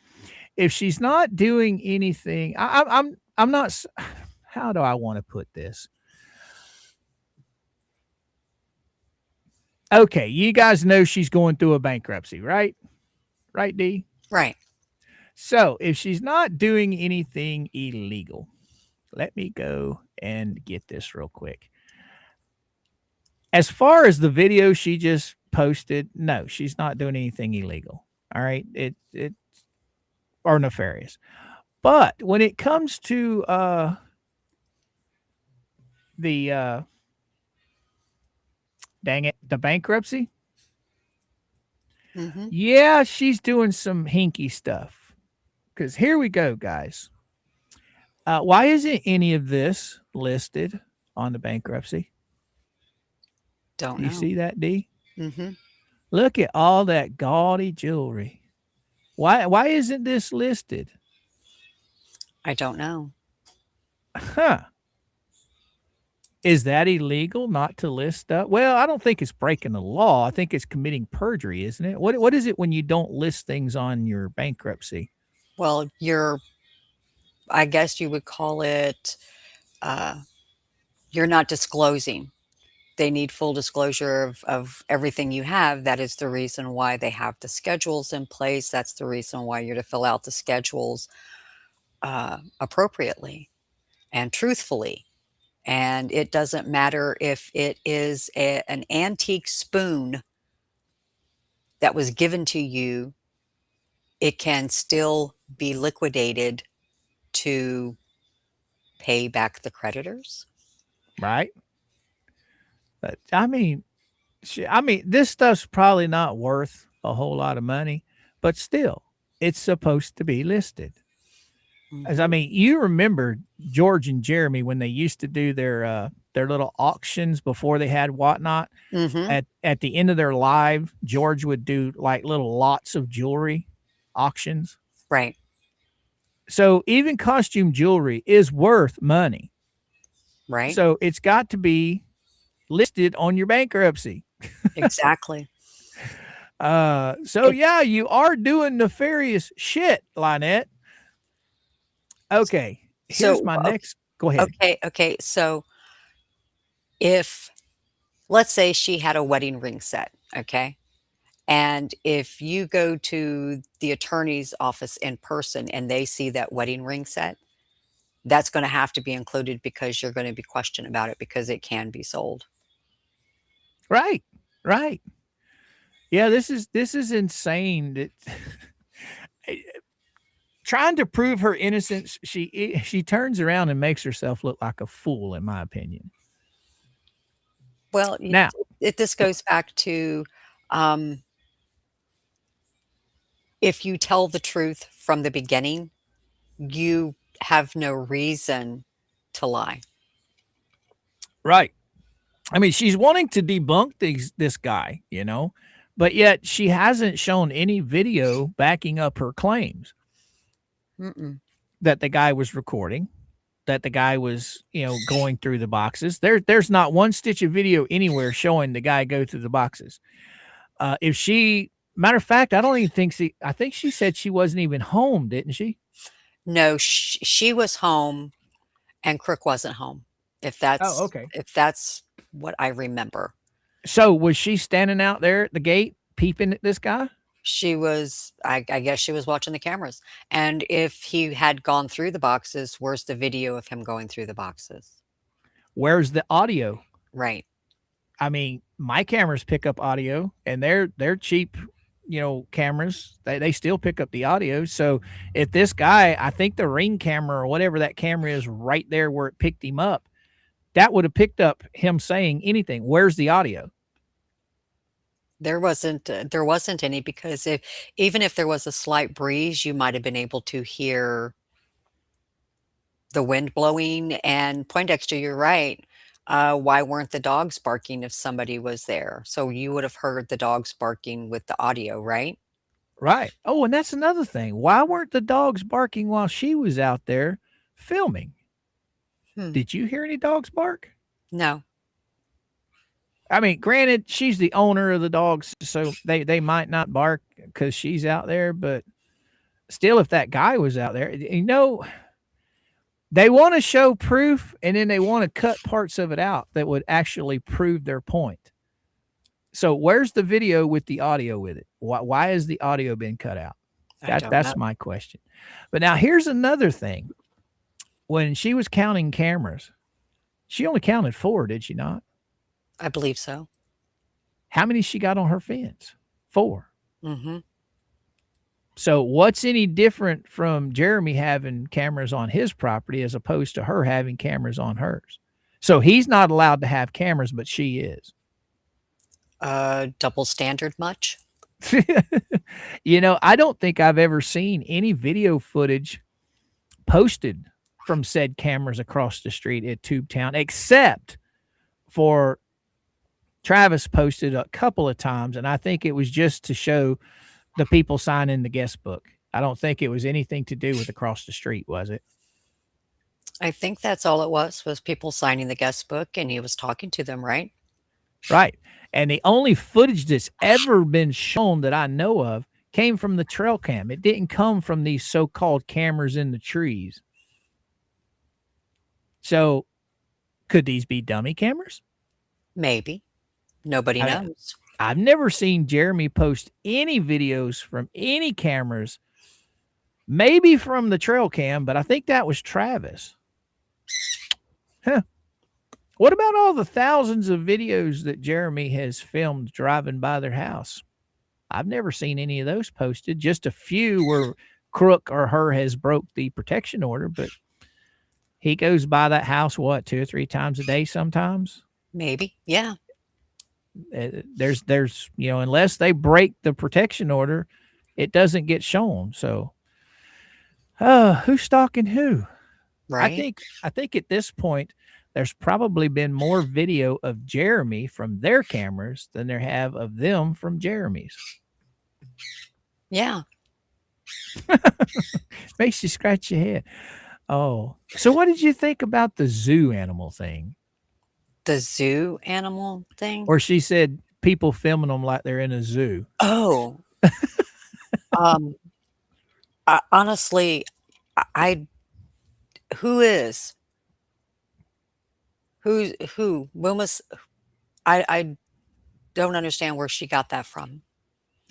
if she's not doing anything, I'm not. How do I want to put this? Okay, you guys know she's going through a bankruptcy, right? Right, D? Right. So if she's not doing anything illegal, let me go and get this real quick. As far as the video she just posted, no, she's not doing anything illegal. All right. It or nefarious. But when it comes to the dang it, the bankruptcy, Mm-hmm. yeah, she's doing some hinky stuff. Because here we go, guys. Why isn't any of this listed on the bankruptcy? Don't Do you know. see that, D? Mm-hmm. Look at all that gaudy jewelry. Why isn't this listed? I don't know. Huh. Is that illegal not to list stuff? Well, I don't think it's breaking the law. I think it's committing perjury, isn't it? What is it when you don't list things on your bankruptcy? Well, I guess you would call it, you're not disclosing. They need full disclosure of everything you have. That is the reason why they have the schedules in place. That's the reason why you're to fill out the schedules appropriately and truthfully. And it doesn't matter if it is an antique spoon that was given to you, it can still be liquidated to pay back the creditors. Right? But I mean, this stuff's probably not worth a whole lot of money, but still, it's supposed to be listed. As I mean, you remember George and Jeremy when they used to do their little auctions before they had Whatnot. Mm-hmm. At the end of their live, George would do like little lots of jewelry auctions. Right. So even costume jewelry is worth money. Right. So it's got to be listed on your bankruptcy. Exactly. So yeah, you are doing nefarious shit, Lynette. Okay. Here's my next. Go ahead. Okay. So if, let's say she had a wedding ring set, okay? And if you go to the attorney's office in person and they see that wedding ring set, that's going to have to be included because you're going to be questioned about it because it can be sold. Right. Yeah, this is insane. That trying to prove her innocence, she turns around and makes herself look like a fool, in my opinion. Well, Now, this goes back to if you tell the truth from the beginning, you have no reason to lie. right. I mean, she's wanting to debunk this guy, but yet she hasn't shown any video backing up her claims. Mm-mm. That the guy was recording, that the guy was, going through the boxes. There's not one stitch of video anywhere showing the guy go through the boxes. Matter of fact, I don't even think I think she said she wasn't even home, didn't she? No, she was home and Crook wasn't home. If that's okay. If that's what I remember. So was she standing out there at the gate peeping at this guy? She was, I guess she was watching the cameras. And if he had gone through the boxes, where's the video of him going through the boxes? Where's the audio? Right. I mean, my cameras pick up audio and they're cheap, cameras. They still pick up the audio. So if this guy, I think the Ring camera or whatever that camera is right there where it picked him up, that would have picked up him saying anything. Where's the audio? There wasn't any because even if there was a slight breeze, you might have been able to hear the wind blowing. And Poindexter, you're right. Why weren't the dogs barking if somebody was there? So you would have heard the dogs barking with the audio, right? Right. Oh, and that's another thing. Why weren't the dogs barking while she was out there filming? Hmm. Did you hear any dogs bark? No. I mean, granted, she's the owner of the dogs, so they might not bark because she's out there, but still, if that guy was out there, they want to show proof and then they want to cut parts of it out that would actually prove their point. So where's the video with the audio with it? Why is the audio being cut out? That's my question. But now here's another thing. When she was counting cameras, she only counted 4, did she not? I believe so. How many she got on her fence? 4. Mm-hmm. So what's any different from Jeremy having cameras on his property as opposed to her having cameras on hers? So he's not allowed to have cameras, but she is. Double standard much? I don't think I've ever seen any video footage posted from said cameras across the street at Tubetown, except for Travis posted a couple of times, and I think it was just to show the people signing the guest book. I don't think it was anything to do with across the street, was it? I think that's all it was people signing the guest book and he was talking to them, right? Right. And the only footage that's ever been shown that I know of came from the trail cam. It didn't come from these so-called cameras in the trees. So could these be dummy cameras? Maybe. Nobody knows. I've never seen Jeremy post any videos from any cameras, maybe from the trail cam, but I think that was Travis. Huh. What about all the thousands of videos that Jeremy has filmed driving by their house? I've never seen any of those posted. Just a few where Crook or her has broke the protection order, but he goes by that house, 2 or 3 times a day sometimes? Maybe. Yeah. There's unless they break the protection order, it doesn't get shown. So who's stalking who? Right. I think at this point there's probably been more video of Jeremy from their cameras than there have of them from Jeremy's. Yeah. Makes you scratch your head. Oh, so what did you think about the zoo animal thing? The zoo animal thing? Or she said people filming them like they're in a zoo. Oh. Honestly, who? When was I don't understand where she got that from.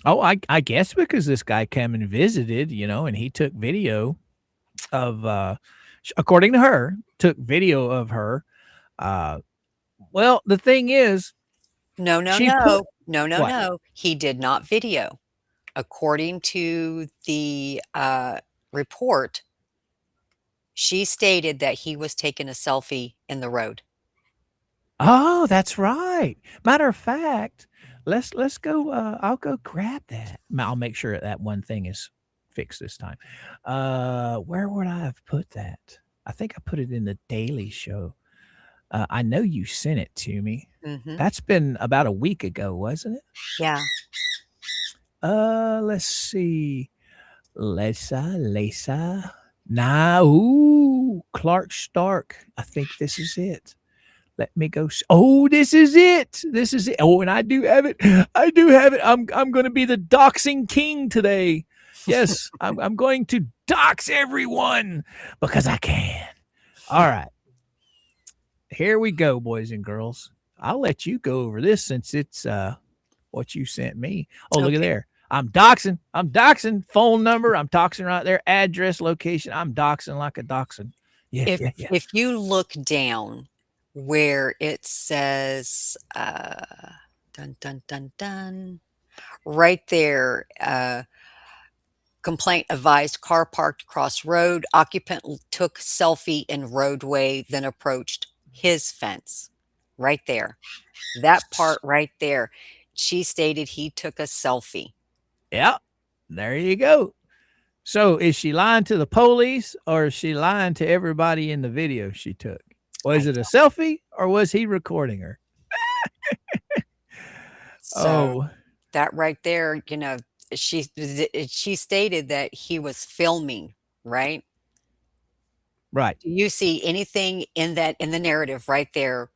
Oh, I guess because this guy came and visited, and he took video of, according to her, took video of her. Well, the thing is, No. No. He did not video. According to the report, she stated that he was taking a selfie in the road. Oh, that's right. Matter of fact, let's go. I'll go grab that. I'll make sure that one thing is fixed this time. Where would I have put that? I think I put it in the Daily Show. I know you sent it to me. Mm-hmm. That's been about a week ago, wasn't it? Yeah. Let's see. Lisa. Nah, ooh, Clark Stark. I think this is it. Let me go. Oh, this is it. This is it. Oh, and I do have it. I'm going to be the doxing king today. Yes, I'm going to dox everyone because I can. All right. Here we go, boys and girls. I'll let you go over this since it's what you sent me. Oh, look at there. I'm doxing phone number. I'm doxing right there. Address, location. I'm doxing like a dachshund. Yeah. If you look down where it says dun dun dun dun right there, complaint advised, car parked across road, occupant took selfie in roadway, then approached his fence. Right there. That part right there. she stated he took a selfie. Yeah, there you go. So is she lying to the police or is she lying to everybody in the video she took? Was I it a selfie or was he recording her? So Oh, that right there, she stated that he was filming, right? right. Do you see anything in the narrative right there?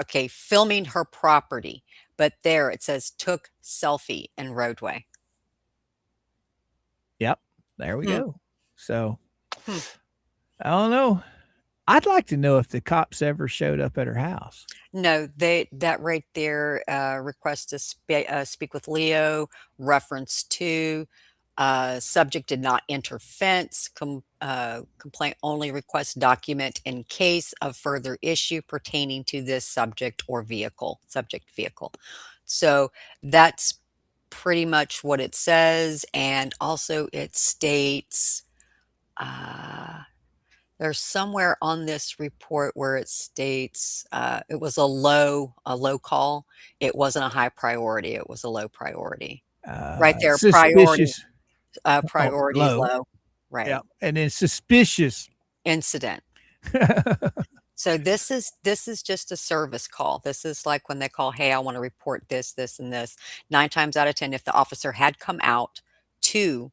Okay, filming her property, but there it says took selfie in roadway. Yep. There we Hmm. go. So Hmm. I don't know. I'd like to know if the cops ever showed up at her house. No, that right there, request to speak with Leo, reference to, subject did not enter fence, complaint only request document in case of further issue pertaining to this subject or subject vehicle. So that's pretty much what it says. And also it states, uh, there's somewhere on this report where it states it was a low call. It wasn't a high priority. It was a low priority. Right there, Suspicious. priority Low. low. Right. Yeah. And then suspicious. Incident. So this is just a service call. This is like when they call, hey, I want to report this, this, and this. 9 times out of 10, if the officer had come out to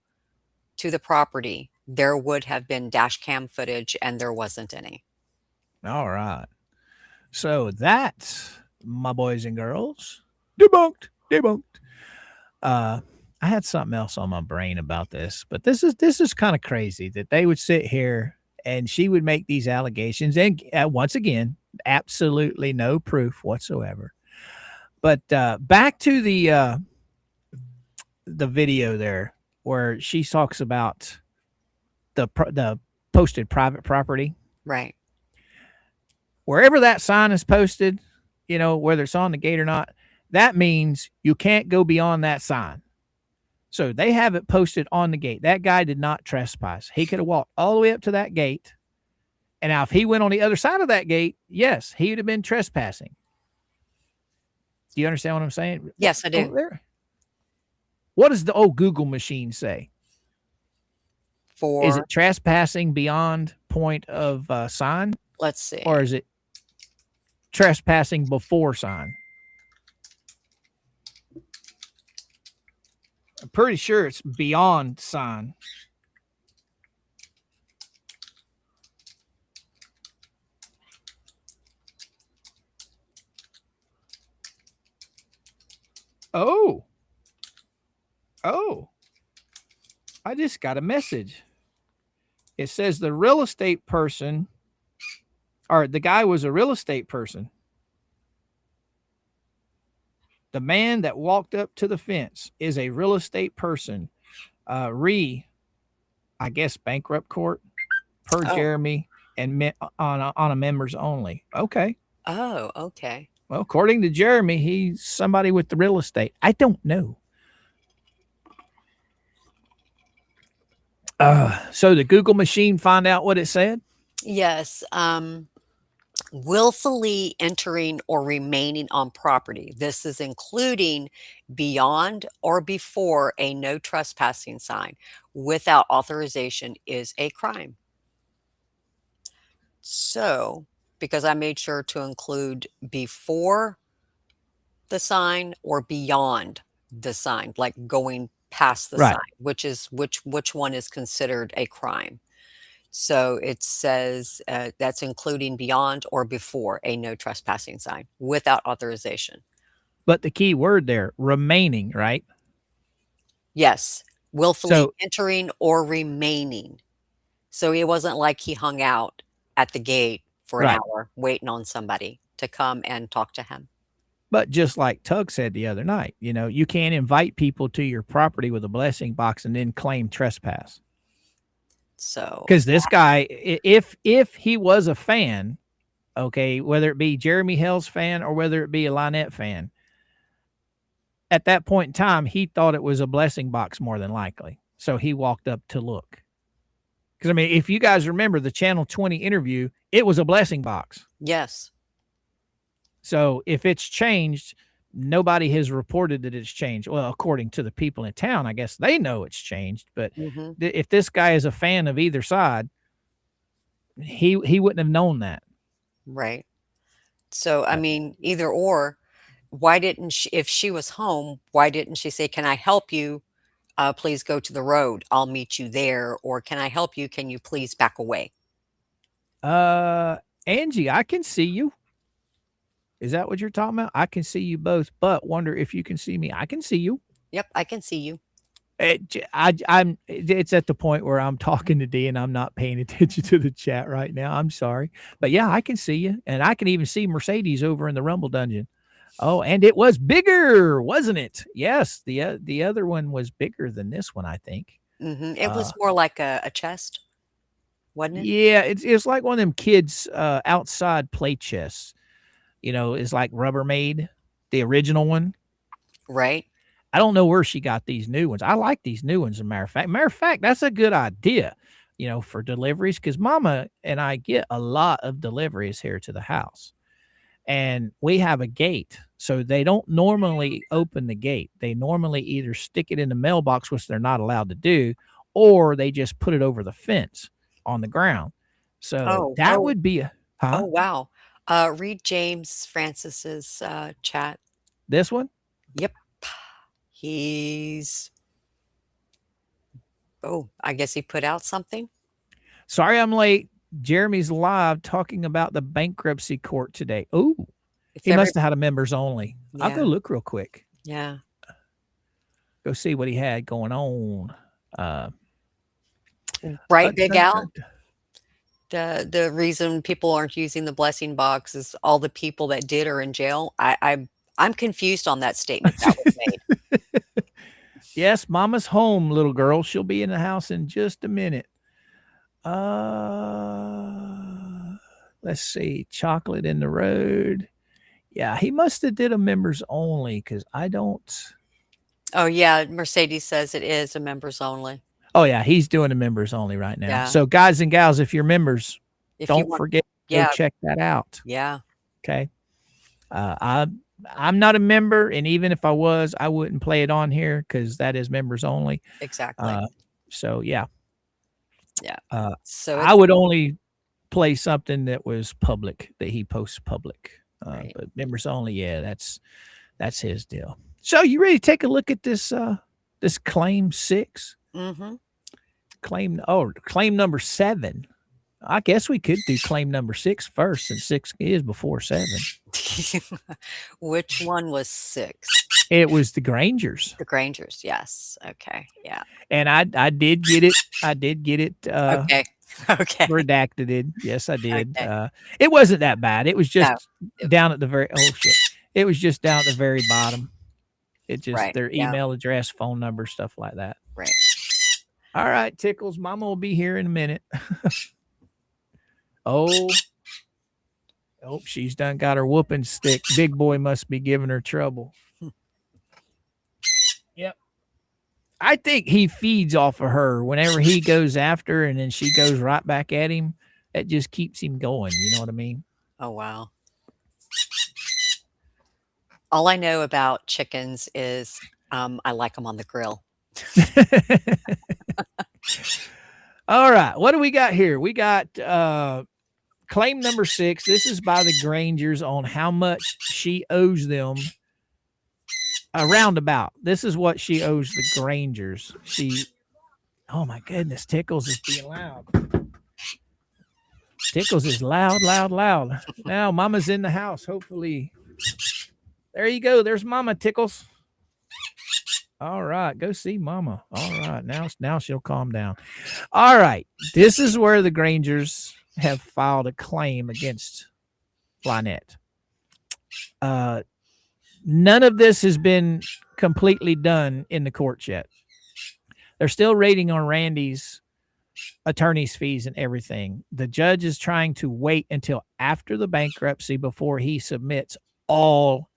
the property, there would have been dash cam footage, and there wasn't any. All right. So that's, my boys and girls, debunked. I had something else on my brain about this, but this is kind of crazy that they would sit here and she would make these allegations, and once again, absolutely no proof whatsoever. But back to the video there where she talks about the posted private property. Right. Wherever that sign is posted, whether it's on the gate or not, that means you can't go beyond that sign. So they have it posted on the gate. That guy did not trespass. He could have walked all the way up to that gate. And now if he went on the other side of that gate, yes, he would have been trespassing. Do you understand what I'm saying? Yes, I do. What does the old Google machine say? Is it trespassing beyond point of sign? Let's see. Or is it trespassing before sign? I'm pretty sure it's beyond sign. Oh, I just got a message. It says the real estate person, or the guy was a real estate person. The man that walked up to the fence is a real estate person. I guess bankrupt court per Jeremy and on a members only. Okay. Oh, okay. Well, according to Jeremy, he's somebody with the real estate. I don't know. So the Google machine find out what it said? Yes. Willfully entering or remaining on property. This is including beyond or before a no trespassing sign without authorization is a crime. So, because I made sure to include before the sign or beyond the sign, like going past the Right. sign, which one is considered a crime. So it says that's including beyond or before a no trespassing sign without authorization. But the key word there, remaining, right? Yes, willfully entering or remaining. So it wasn't like he hung out at the gate for an hour waiting on somebody to come and talk to him. But just like Tug said the other night, you can't invite people to your property with a blessing box and then claim trespass. So, because this guy, if he was a fan, okay, whether it be Jeremy Hale's fan or whether it be a Lynette fan, at that point in time, he thought it was a blessing box more than likely. So he walked up to look. Because, I mean, if you guys remember the Channel 20 interview, it was a blessing box. Yes. So if it's changed nobody has reported that it's changed. Well, according to the people in town, I guess they know it's changed. But Mhm. if this guy is a fan of either side, he wouldn't have known that. Right. So, I mean, either or, why didn't she, if she was home, why didn't she say, "Can I help you? Please go to the road. I'll meet you there." Or, "Can I help you? Can you please back away?" Angie, I can see you. Is that what you're talking about? I can see you both, but wonder if you can see me. I can see you. Yep, I can see you. It's at the point where I'm talking to D and I'm not paying attention to the chat right now. I'm sorry. But yeah, I can see you. And I can even see Mercedes over in the Rumble Dungeon. Oh, and it was bigger, wasn't it? Yes, the other one was bigger than this one, I think. It was more like a chest, wasn't it? Yeah, it's like one of them kids outside play chests. It's like Rubbermaid, the original one. Right. I don't know where she got these new ones. I like these new ones, as a matter of fact. Matter of fact, that's a good idea, for deliveries, because Mama and I get a lot of deliveries here to the house. And we have a gate, so they don't normally open the gate. They normally either stick it in the mailbox, which they're not allowed to do, or they just put it over the fence on the ground. So that would be Oh, wow. Read James Francis's chat. This one? Yep. I guess he put out something. Sorry I'm late. Jeremy's live talking about the bankruptcy court today. Oh, he must have had a members only. Yeah. I'll go look real quick. Yeah. Go see what he had going on. Right, Big Al? The reason people aren't using the blessing box is all the people that did are in jail. I'm confused on that statement that was made. Yes, Mama's home, little girl. She'll be in the house in just a minute. Let's see. Chocolate in the road. Yeah, he must have did a members only, because I don't. Oh, yeah. Mercedes says it is a members only. Oh, yeah. He's doing a members only right now. Yeah. So, guys and gals, if you're members, don't forget to Yeah. go check that out. Yeah. Okay. I'm not a member, and even if I was, I wouldn't play it on here because that is members only. Exactly. So, yeah. Yeah. So I would only play something that was public, that he posts public. Right. But members only, yeah, that's his deal. So you ready to take a look at this this claim 6? Mm-hmm. Claim number 7. I guess we could do claim number 6 first, since 6 is before 7. Which one was 6? It was the Grangers. The Grangers, yes. Okay, yeah. And I did get it. I did get it. Okay. Redacted. Yes, I did. Okay. It wasn't that bad. It was just down at the very. Oh shit! It was just down at the very bottom. It just their email address, phone number, stuff like that. Right. All right, Tickles. Mama will be here in a minute. Oh, she's done got her whooping stick. Big boy must be giving her trouble. Yep. I think he feeds off of her whenever he goes after her, and then she goes right back at him. It just keeps him going. You know what I mean? Oh, wow. All I know about chickens is I like them on the grill. All right. What do we got here? We got claim number 6. This is by the Grangers on how much she owes them. A roundabout. This is what she owes the Grangers. Oh my goodness, Tickles is being loud. Tickles is loud. Now Mama's in the house, hopefully. There you go. There's Mama, Tickles. All right, go see Mama. All right, now she'll calm down. All right, this is where the Grangers have filed a claim against Lynette. None of this has been completely done in the courts yet. They're still rating on Randy's attorney's fees and everything. The judge is trying to wait until after the bankruptcy before he submits all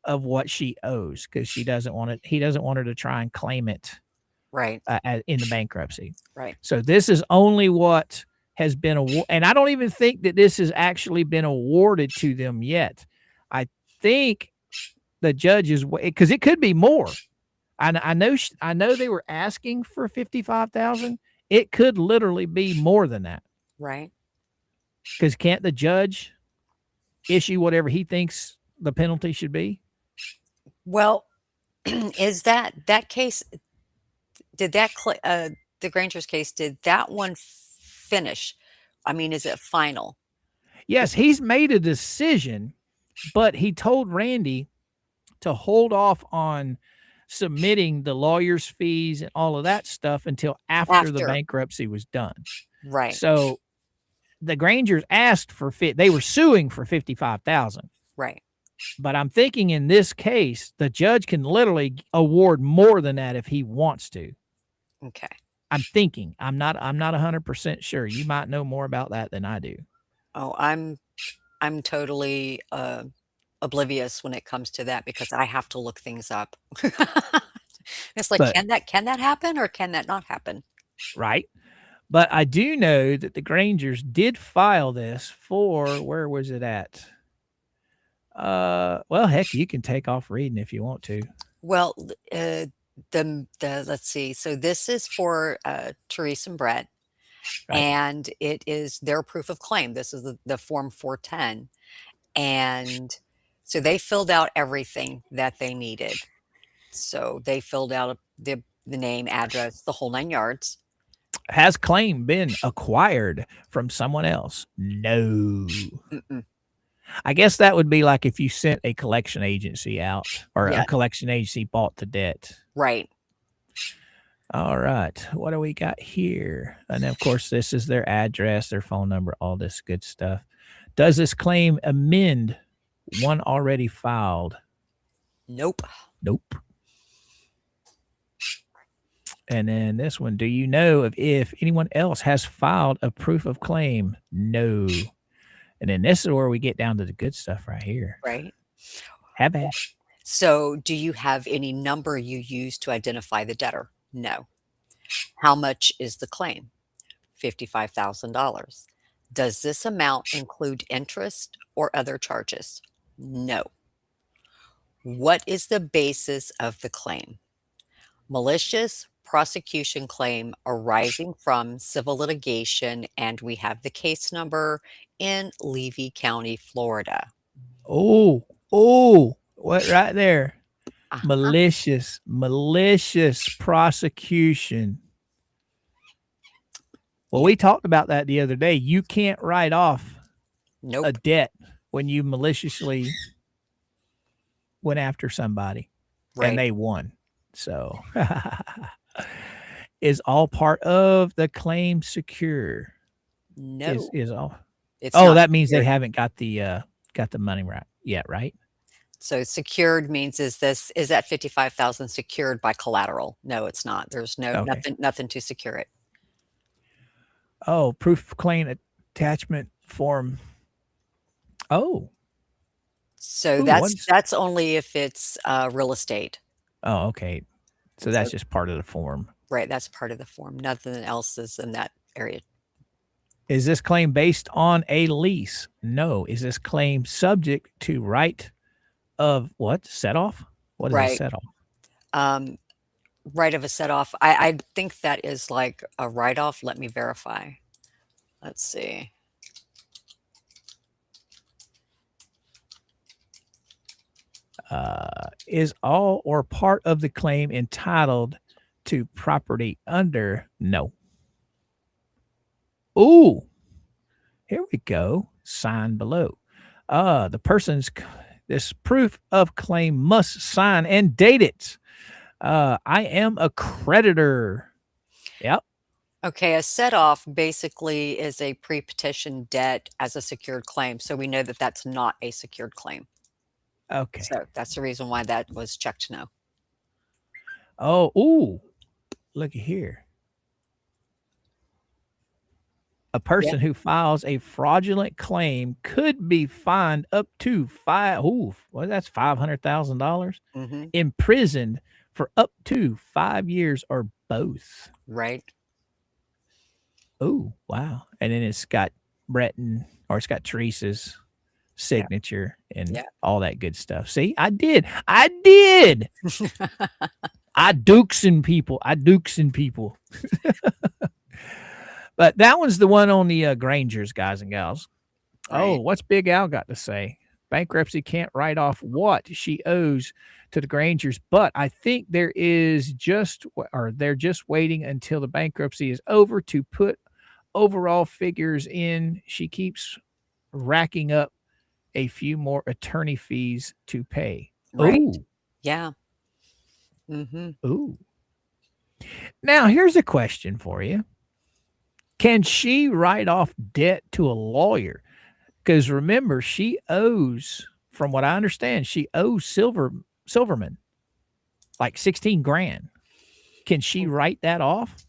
of what she owes, because he doesn't want her to try and claim it right in the bankruptcy. Right. So this is only what has been awarded, and I don't even think that this has actually been awarded to them yet. I think the judge is, because it could be more. I know they were asking for 55,000. It could literally be more than that. Right. Because can't the judge issue whatever he thinks the penalty should be? Well, is that case, did that the Granger's case, did that one finish? I mean, is it final? Yes, he's made a decision, but he told Randy to hold off on submitting the lawyer's fees and all of that stuff until after the bankruptcy was done. Right. So the Grangers asked for they were suing for 55,000. Right. But I'm thinking in this case, the judge can literally award more than that if he wants to. Okay. I'm thinking. I'm not 100% sure. You might know more about that than I do. Oh, I'm totally oblivious when it comes to that because I have to look things up. It's like, can that happen or can that not happen? Right. But I do know that the Grangers did file this for, where was it at? Well, heck, you can take off reading if you want to. Well, let's see. So this is for Therese and Brett, Right. and it is their proof of claim. This is the form 410, and so they filled out everything that they needed. So they filled out the name, address, the whole 9 yards. Has claim been acquired from someone else? No. Mm-mm. I guess that would be like if you sent a collection agency out or Yeah. a collection agency bought the debt. Right. All right. What do we got here? And of course, this is their address, their phone number, all this good stuff. Does this claim amend one already filed? Nope. Nope. And then this one, do you know if anyone else has filed a proof of claim? No. And then this is where we get down to the good stuff right here. Right. Have at it. So do you have any number you use to identify the debtor? No. How much is the claim? $55,000. Does this amount include interest or other charges? No. What is the basis of the claim? Malicious prosecution claim arising from civil litigation, and we have the case number in Levy County, Florida. Oh, what right there? Malicious prosecution. Well, we talked about that the other day. You can't write off a debt when you maliciously went after somebody and they won. So is all part of the claim secure? No. Is all. It's that means secured. they haven't got the money right yet, right? So secured means is that 55,000 secured by collateral? No, it's not. There's nothing to secure it. Oh, proof of claim attachment form. Oh. So that's only if it's real estate. Oh, okay. So that's just part of the form. Right, that's part of the form. Nothing else is in that area. Is this claim based on a lease? No. Is this claim subject to right of what? Set off? What is a set off? Right of a set off. I think that is like a write off. Let me verify. Let's see. Is all or part of the claim entitled to property under? No. Ooh, here we go. Sign below. This proof of claim must sign and date it. I am a creditor. Yep. Okay, a set off basically is a pre-petition debt as a secured claim. So we know that that's not a secured claim. Okay. So that's the reason why that was checked no. Oh, ooh, look at here. A person who files a fraudulent claim could be fined up to that's $500,000, imprisoned for up to 5 years or both. Right. Oh, wow. And then it's got Teresa's signature and Yeah. all that good stuff. See, I did. I dukes in people. But that one's the one on the Grangers, guys and gals. Oh, Right. what's Big Al got to say? Bankruptcy can't write off what she owes to the Grangers, but I think they're just waiting until the bankruptcy is over to put overall figures in. She keeps racking up a few more attorney fees to pay. Right. Ooh, Yeah. Mm-hmm. ooh. Now, here's a question for you. Can she write off debt to a lawyer? Because remember, she owes, from what I understand, she owes Silverman like 16 grand. Can she write that off?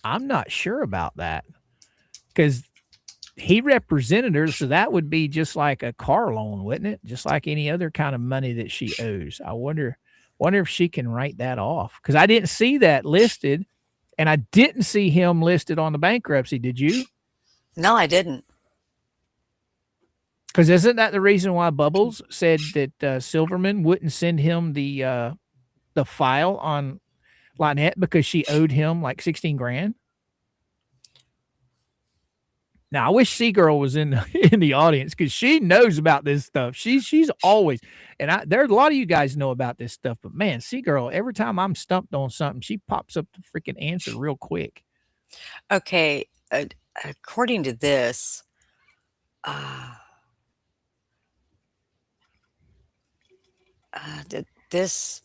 I'm not sure about that because he represented her, so that would be just like a car loan, wouldn't it? Just like any other kind of money that she owes. I wonder if she can write that off because I didn't see that listed, and I didn't see him listed on the bankruptcy. Did you? No, I didn't. Because isn't that the reason why Bubbles said that Silverman wouldn't send him the file on Lynette because she owed him like 16 grand? Now I wish Seagirl was in the audience because she knows about this stuff. She's always, and there's a lot of you guys know about this stuff, but man, Seagirl, every time I'm stumped on something, she pops up the freaking answer real quick. Okay. According to this, this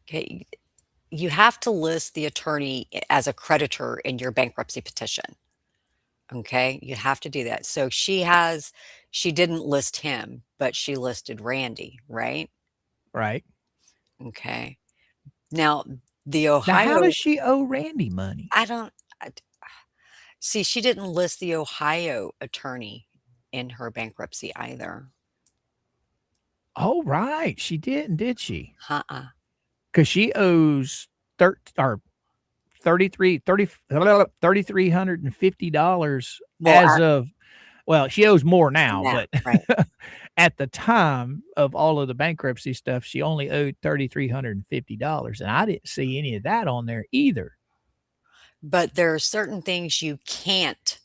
okay, you have to list the attorney as a creditor in your bankruptcy petition. Okay, you have to do that. So she didn't list him, but she listed Randy, right? Right. Okay. Now, the Now, how Ohio, does she owe Randy money? I don't I, see, she didn't list the Ohio attorney in her bankruptcy either. Oh, right. She didn't, did she? Uh-uh. Because she owes $3,350 Well, as of, well, she owes more now, now, but right. at the time of all of the bankruptcy stuff, she only owed $3,350. And I didn't see any of that on there either. But there are certain things you can't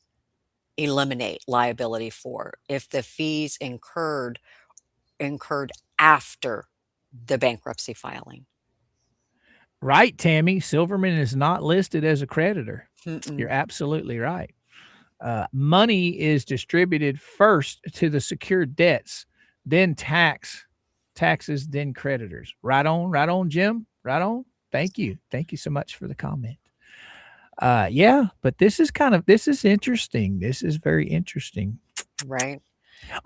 eliminate liability for if the fees incurred after the bankruptcy filing. Right, Tammy. Silverman is not listed as a creditor. Mm-mm. You're absolutely right. Money is distributed first to the secured debts, then taxes, then creditors. Right on, Jim. Right on. Thank you so much for the comment. Yeah, but this is interesting. This is very interesting. Right.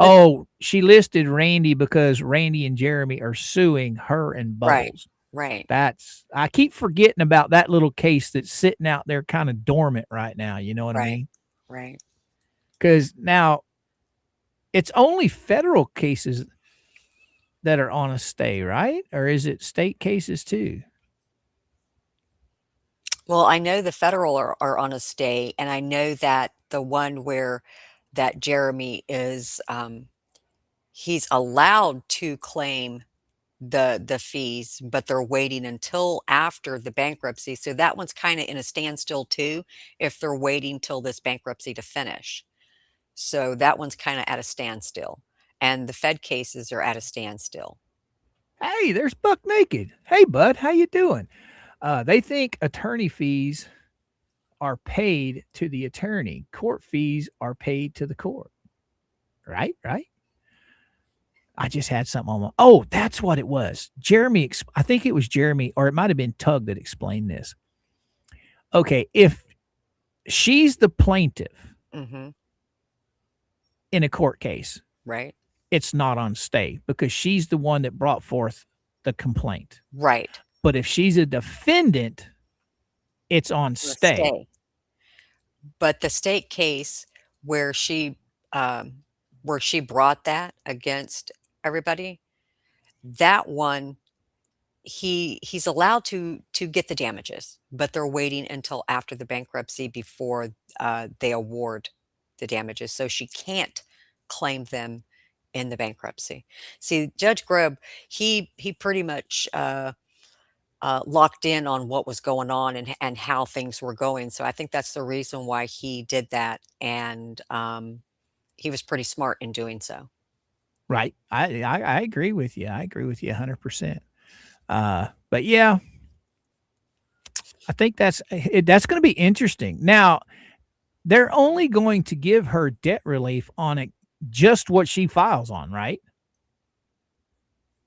Oh, she listed Randy because Randy and Jeremy are suing her and Bubbles. Right. I keep forgetting about that little case that's sitting out there kind of dormant right now. You know what I mean? Right. Because now it's only federal cases that are on a stay, right? Or is it state cases too? Well, I know the federal are on a stay, and I know that the one where that Jeremy is, he's allowed to claim the fees, but they're waiting until after the bankruptcy. So that one's kind of in a standstill too, if they're waiting till this bankruptcy to finish. So that one's kind of at a standstill, and the Fed cases are at a standstill. Hey, there's Buck Naked. Hey, bud, how you doing? They think attorney fees are paid to the attorney. Court fees are paid to the court. Right? I just had something on oh, that's what it was. Jeremy, I think it was Jeremy, or it might have been Tug that explained this. Okay, if she's the plaintiff in a court case, Right. it's not on stay because she's the one that brought forth the complaint. Right. But if she's a defendant, it's on stay. But the state case where she brought that against everybody, that one, he's allowed to get the damages, but they're waiting until after the bankruptcy before they award the damages. So she can't claim them in the bankruptcy. See, Judge Grubb, he pretty much locked in on what was going on and how things were going. So I think that's the reason why he did that, and he was pretty smart in doing so. Right. I agree with you. I agree with you 100%. But yeah, I think that's going to be interesting. Now, they're only going to give her debt relief on it, just what she files on, right?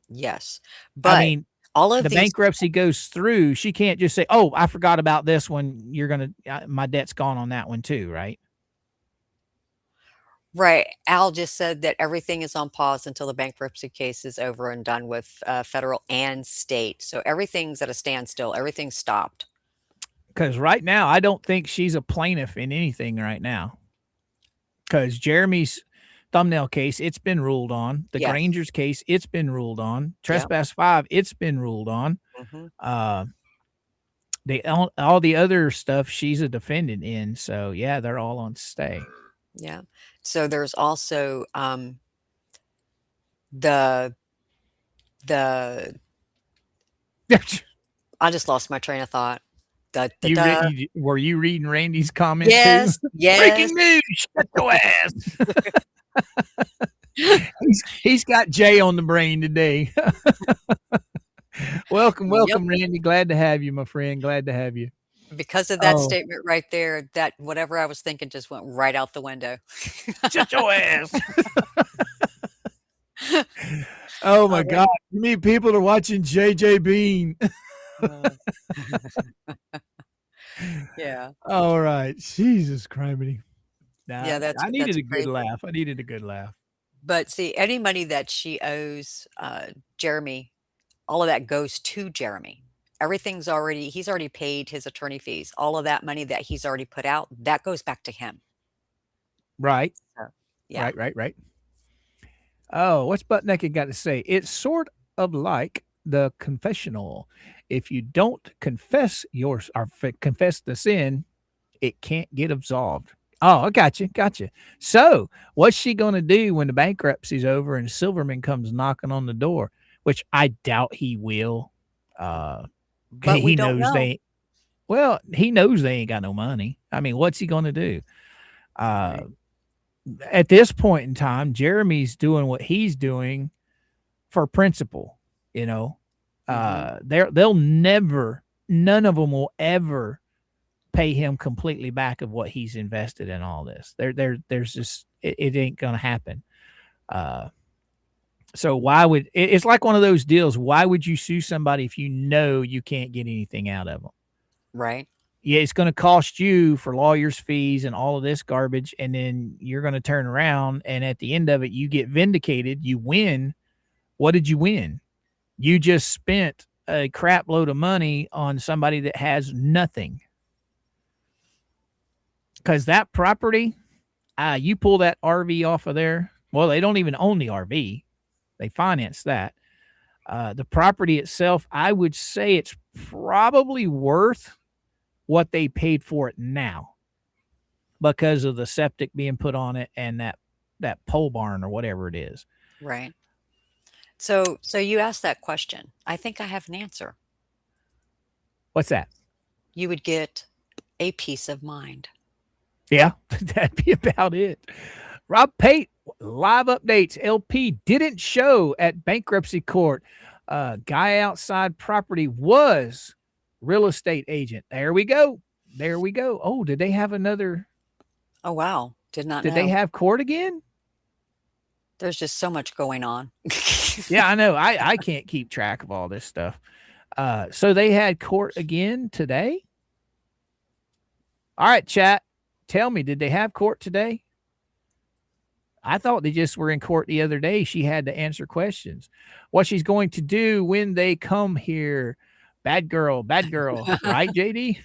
Yes, I but mean, all of the these, bankruptcy goes through. She can't just say, "Oh, I forgot about this one. You're gonna my debt's gone on that one too," right? right? Al just said that everything is on pause until the bankruptcy case is over and done with federal and state. So everything's at a standstill. Everything's stopped. Because right now, I don't think she's a plaintiff in anything right now. Because Jeremy's thumbnail case, it's been ruled on. The Yes. Granger's case, it's been ruled on. Yep. Trespass 5, it's been ruled on. Mhm. All the other stuff she's a defendant in. So yeah, they're all on stay. Yeah. So there's also the I just lost my train of thought. Were you reading Randy's comment Yes, too? yes. Breaking news! Shut your ass. he's got Jay on the brain today. welcome, Yep. Randy. Glad to have you, my friend. Glad to have you. Because of that Oh. statement right there, that whatever I was thinking just went right out the window. Shut your ass. Oh my God. You mean people are watching JJ Bean? Yeah. All right. Jesus criminy. Nah, Yeah, I needed that's a good crazy. laugh. I needed a good laugh. But see, any money that she owes Jeremy, all of that goes to Jeremy. He's already paid his attorney fees. All of that money that he's already put out, that goes back to him. Right. Yeah. Right. Oh, what's Butt Naked got to say? It's sort of like the confessional. If you don't confess confess the sin, it can't get absolved. Oh, I gotcha. So what's she going to do when the bankruptcy's over and Silverman comes knocking on the door, which I doubt he will. But we don't know. He knows they ain't got no money. I mean, what's he going to do? Right. At this point in time, Jeremy's doing what he's doing for principle, you know. They'll never, none of them will ever pay him completely back of what he's invested in all this. There's just, it ain't going to happen. So it's like one of those deals. Why would you sue somebody if you know you can't get anything out of them? Right. Yeah, it's going to cost you for lawyers' fees and all of this garbage. And then you're going to turn around and at the end of it, you get vindicated. You win. What did you win? You just spent a crap load of money on somebody that has nothing. Because that property, you pull that RV off of there. Well, they don't even own the RV. They finance that. The property itself, I would say it's probably worth what they paid for it now because of the septic being put on it and that pole barn or whatever it is. Right. So you asked that question. I think I have an answer. What's that? You would get a peace of mind. Yeah, that'd be about it. Rob Pate, live updates. LP didn't show at bankruptcy court. Guy outside property was real estate agent. There we go. Oh, did they have another? Oh, wow. Did not know. Did they have court again? There's just so much going on. Yeah, I know. I can't keep track of all this stuff. So they had court again today? All right, chat. Tell me, did they have court today? I thought they just were in court the other day. She had to answer questions. What she's going to do when they come here. Bad girl. Right, JD?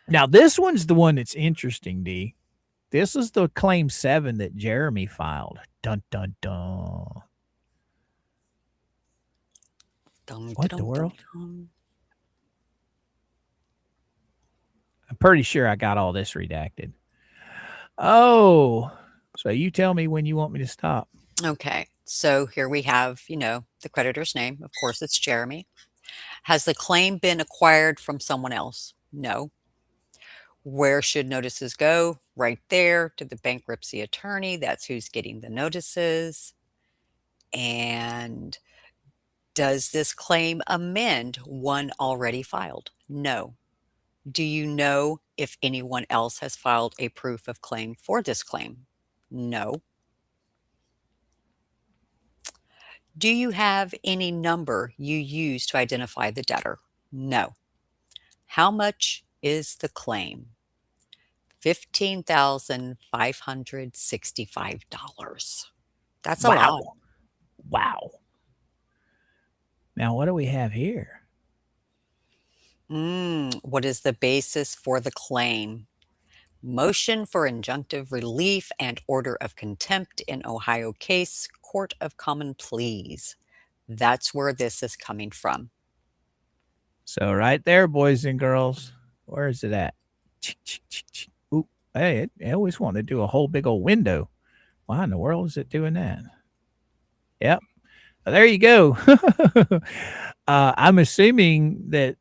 Now, this one's the one that's interesting, D. This is the claim 7 that Jeremy filed. Dun, dun, dun. Dum, What the dum, dum, world? dum. I'm pretty sure I got all this redacted. Oh, so you tell me when you want me to stop. Okay, so here we have, the creditor's name. Of course, it's Jeremy. Has the claim been acquired from someone else? No. Where should notices go? Right there to the bankruptcy attorney. That's who's getting the notices. And does this claim amend one already filed? No. Do you know if anyone else has filed a proof of claim for this claim? No. Do you have any number you use to identify the debtor? No. How much is the claim? $15,565. That's a lot. Wow. Wow. Now, what do we have here? What is the basis for the claim? Motion for injunctive relief and order of contempt in Ohio case, Court of Common Pleas. That's where this is coming from. So right there, boys and girls. Where is it at? Ooh, hey, I always want to do a whole big old window. Why in the world is it doing that? Yep. There you go. I'm assuming that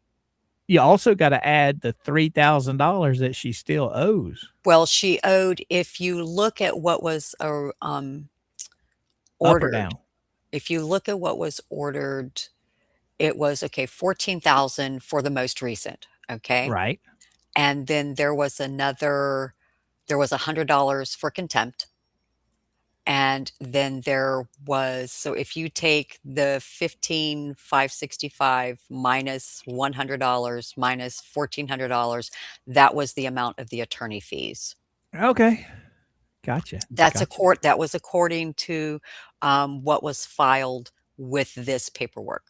you also got to add the $3,000 that she still owes. Well, she owed, if you look at what was Up or ordered, down? if you look at what was ordered, it was, okay, 14,000 for the most recent, okay? Right. And then there was $100 for contempt. And then there was, so if you take the 15,565 minus $100 minus $1,400, that was the amount of the attorney fees. Okay. Gotcha. That Gotcha. was according to what was filed with this paperwork.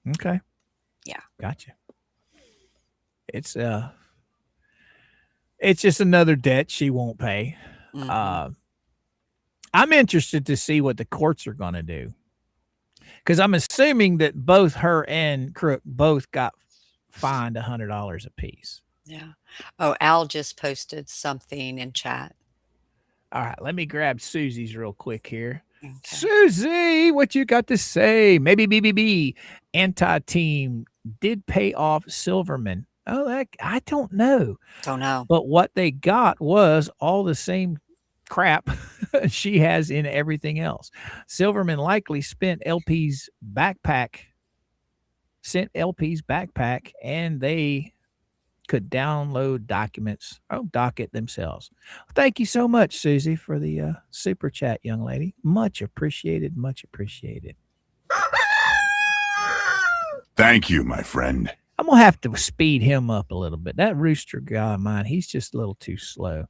Okay. Yeah. Gotcha. It's just another debt she won't pay. Mhm. I'm interested to see what the courts are going to do, because I'm assuming that both her and Crook both got fined $100 a piece. Yeah. Oh, Al just posted something in chat. All right, let me grab Susie's real quick here. Okay. Susie, what you got to say? Maybe BBB anti-team did pay off Silverman. Oh, I don't know. Don't know. But what they got was all the same crap she has in everything else. Silverman likely sent LP's backpack, and they could download documents, docket themselves. Thank you so much, Susie, for the super chat, young lady. Much appreciated. Much appreciated. Thank you, my friend. I'm going to have to speed him up a little bit. That rooster guy of mine, he's just a little too slow.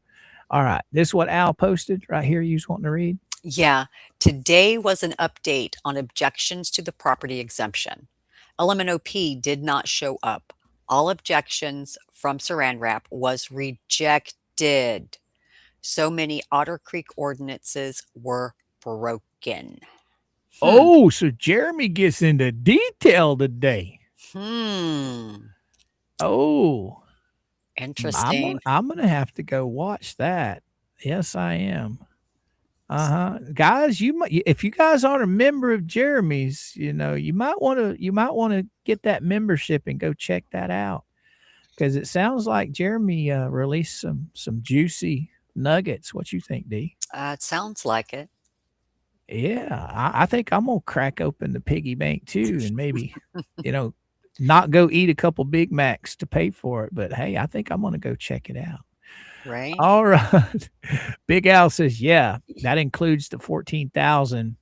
All right. This is what Al posted right here. You just wanting to read? Yeah. Today was an update on objections to the property exemption. LMNOP did not show up. All objections from Saran Wrap was rejected. So many Otter Creek ordinances were broken. Oh, so Jeremy gets into detail today. Oh, Interesting. I'm gonna have to go watch that. Yes, I am. Guys, if you guys aren't a member of Jeremy's, you might want to get that membership and go check that out, because it sounds like Jeremy released some juicy nuggets. What you think, D? It sounds like it. Yeah, I think I'm gonna crack open the piggy bank too, and maybe not go eat a couple Big Macs to pay for it, but hey, I think I'm gonna go check it out. Right. All right. Big Al says, yeah, that includes the 14,000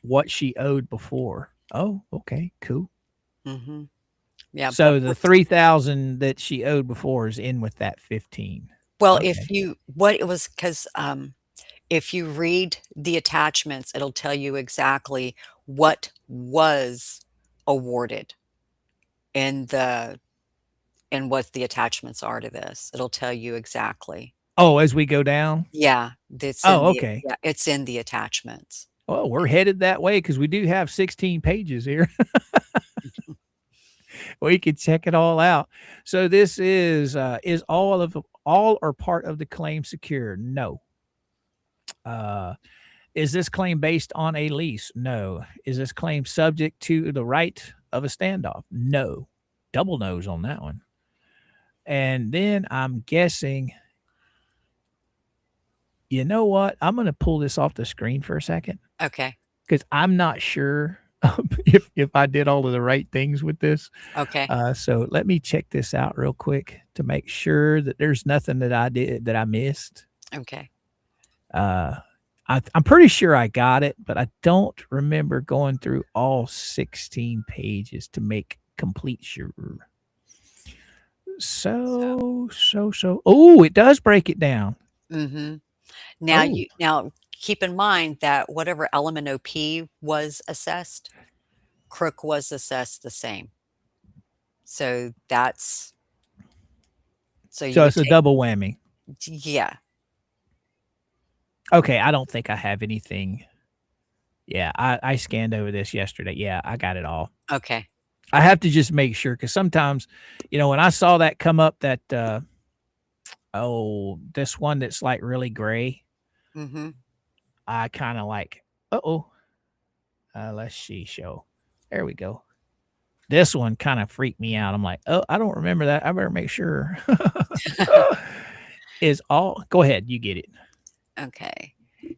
what she owed before. Oh, okay, cool. Mm-hmm. Yeah. So the 3,000 that she owed before is in with that 15. Well, Okay. if you read the attachments, it'll tell you exactly what was awarded and what the attachments are to this. It'll tell you exactly. Oh, as we go down? Yeah. Oh, okay. It's in the attachments. Well, we're headed that way because we do have 16 pages here. We can check it all out. So this is all or part of the claim secure? No. Is this claim based on a lease? No. Is this claim subject to the right of a standoff? No. Double no's on that one. And then I'm guessing, you know what? I'm going to pull this off the screen for a second Okay. because I'm not sure if I did all of the right things with this. Okay. So let me check this out real quick to make sure that there's nothing that I did that I missed. Okay. I'm pretty sure I got it, but I don't remember going through all 16 pages to make complete sure. So. Oh, it does break it down. Mm-hmm. Now Oh, now keep in mind that whatever element OP was assessed, Crook was assessed the same. So that's you so would it's a take, double whammy. yeah. Okay, I don't think I have anything. Yeah, I scanned over this yesterday. Yeah, I got it all. Okay. I have to just make sure because sometimes, when I saw that come up, that this one that's like really gray, Mm-hmm. I kind of like, let's see, show. There we go. This one kind of freaked me out. I'm like, oh, I don't remember that. I better make sure. Go ahead, you get it. Okay.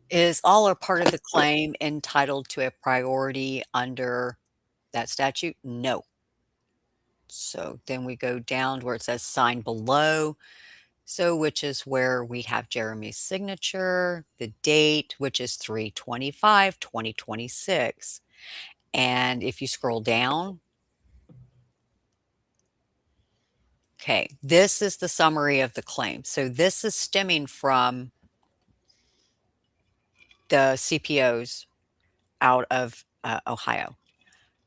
Is all or part of the claim entitled to a priority under that statute? No. So then we go down to where it says sign below. So which is where we have Jeremy's signature, the date, which is 3/25/2026. And if you scroll down, okay, this is the summary of the claim. So this is stemming from the CPOs out of Ohio.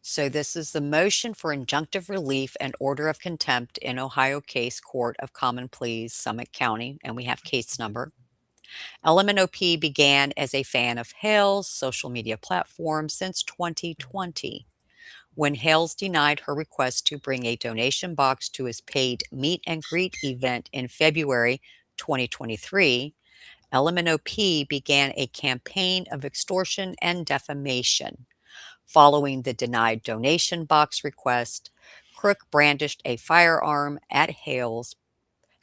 So this is the motion for injunctive relief and order of contempt in Ohio Case Court of Common Pleas, Summit County, and we have case number. Element OP began as a fan of Hale's social media platform since 2020. When Hales denied her request to bring a donation box to his paid meet and greet event in February 2023, Element OP began a campaign of extortion and defamation. Following the denied donation box request, Crook brandished a firearm at Hales.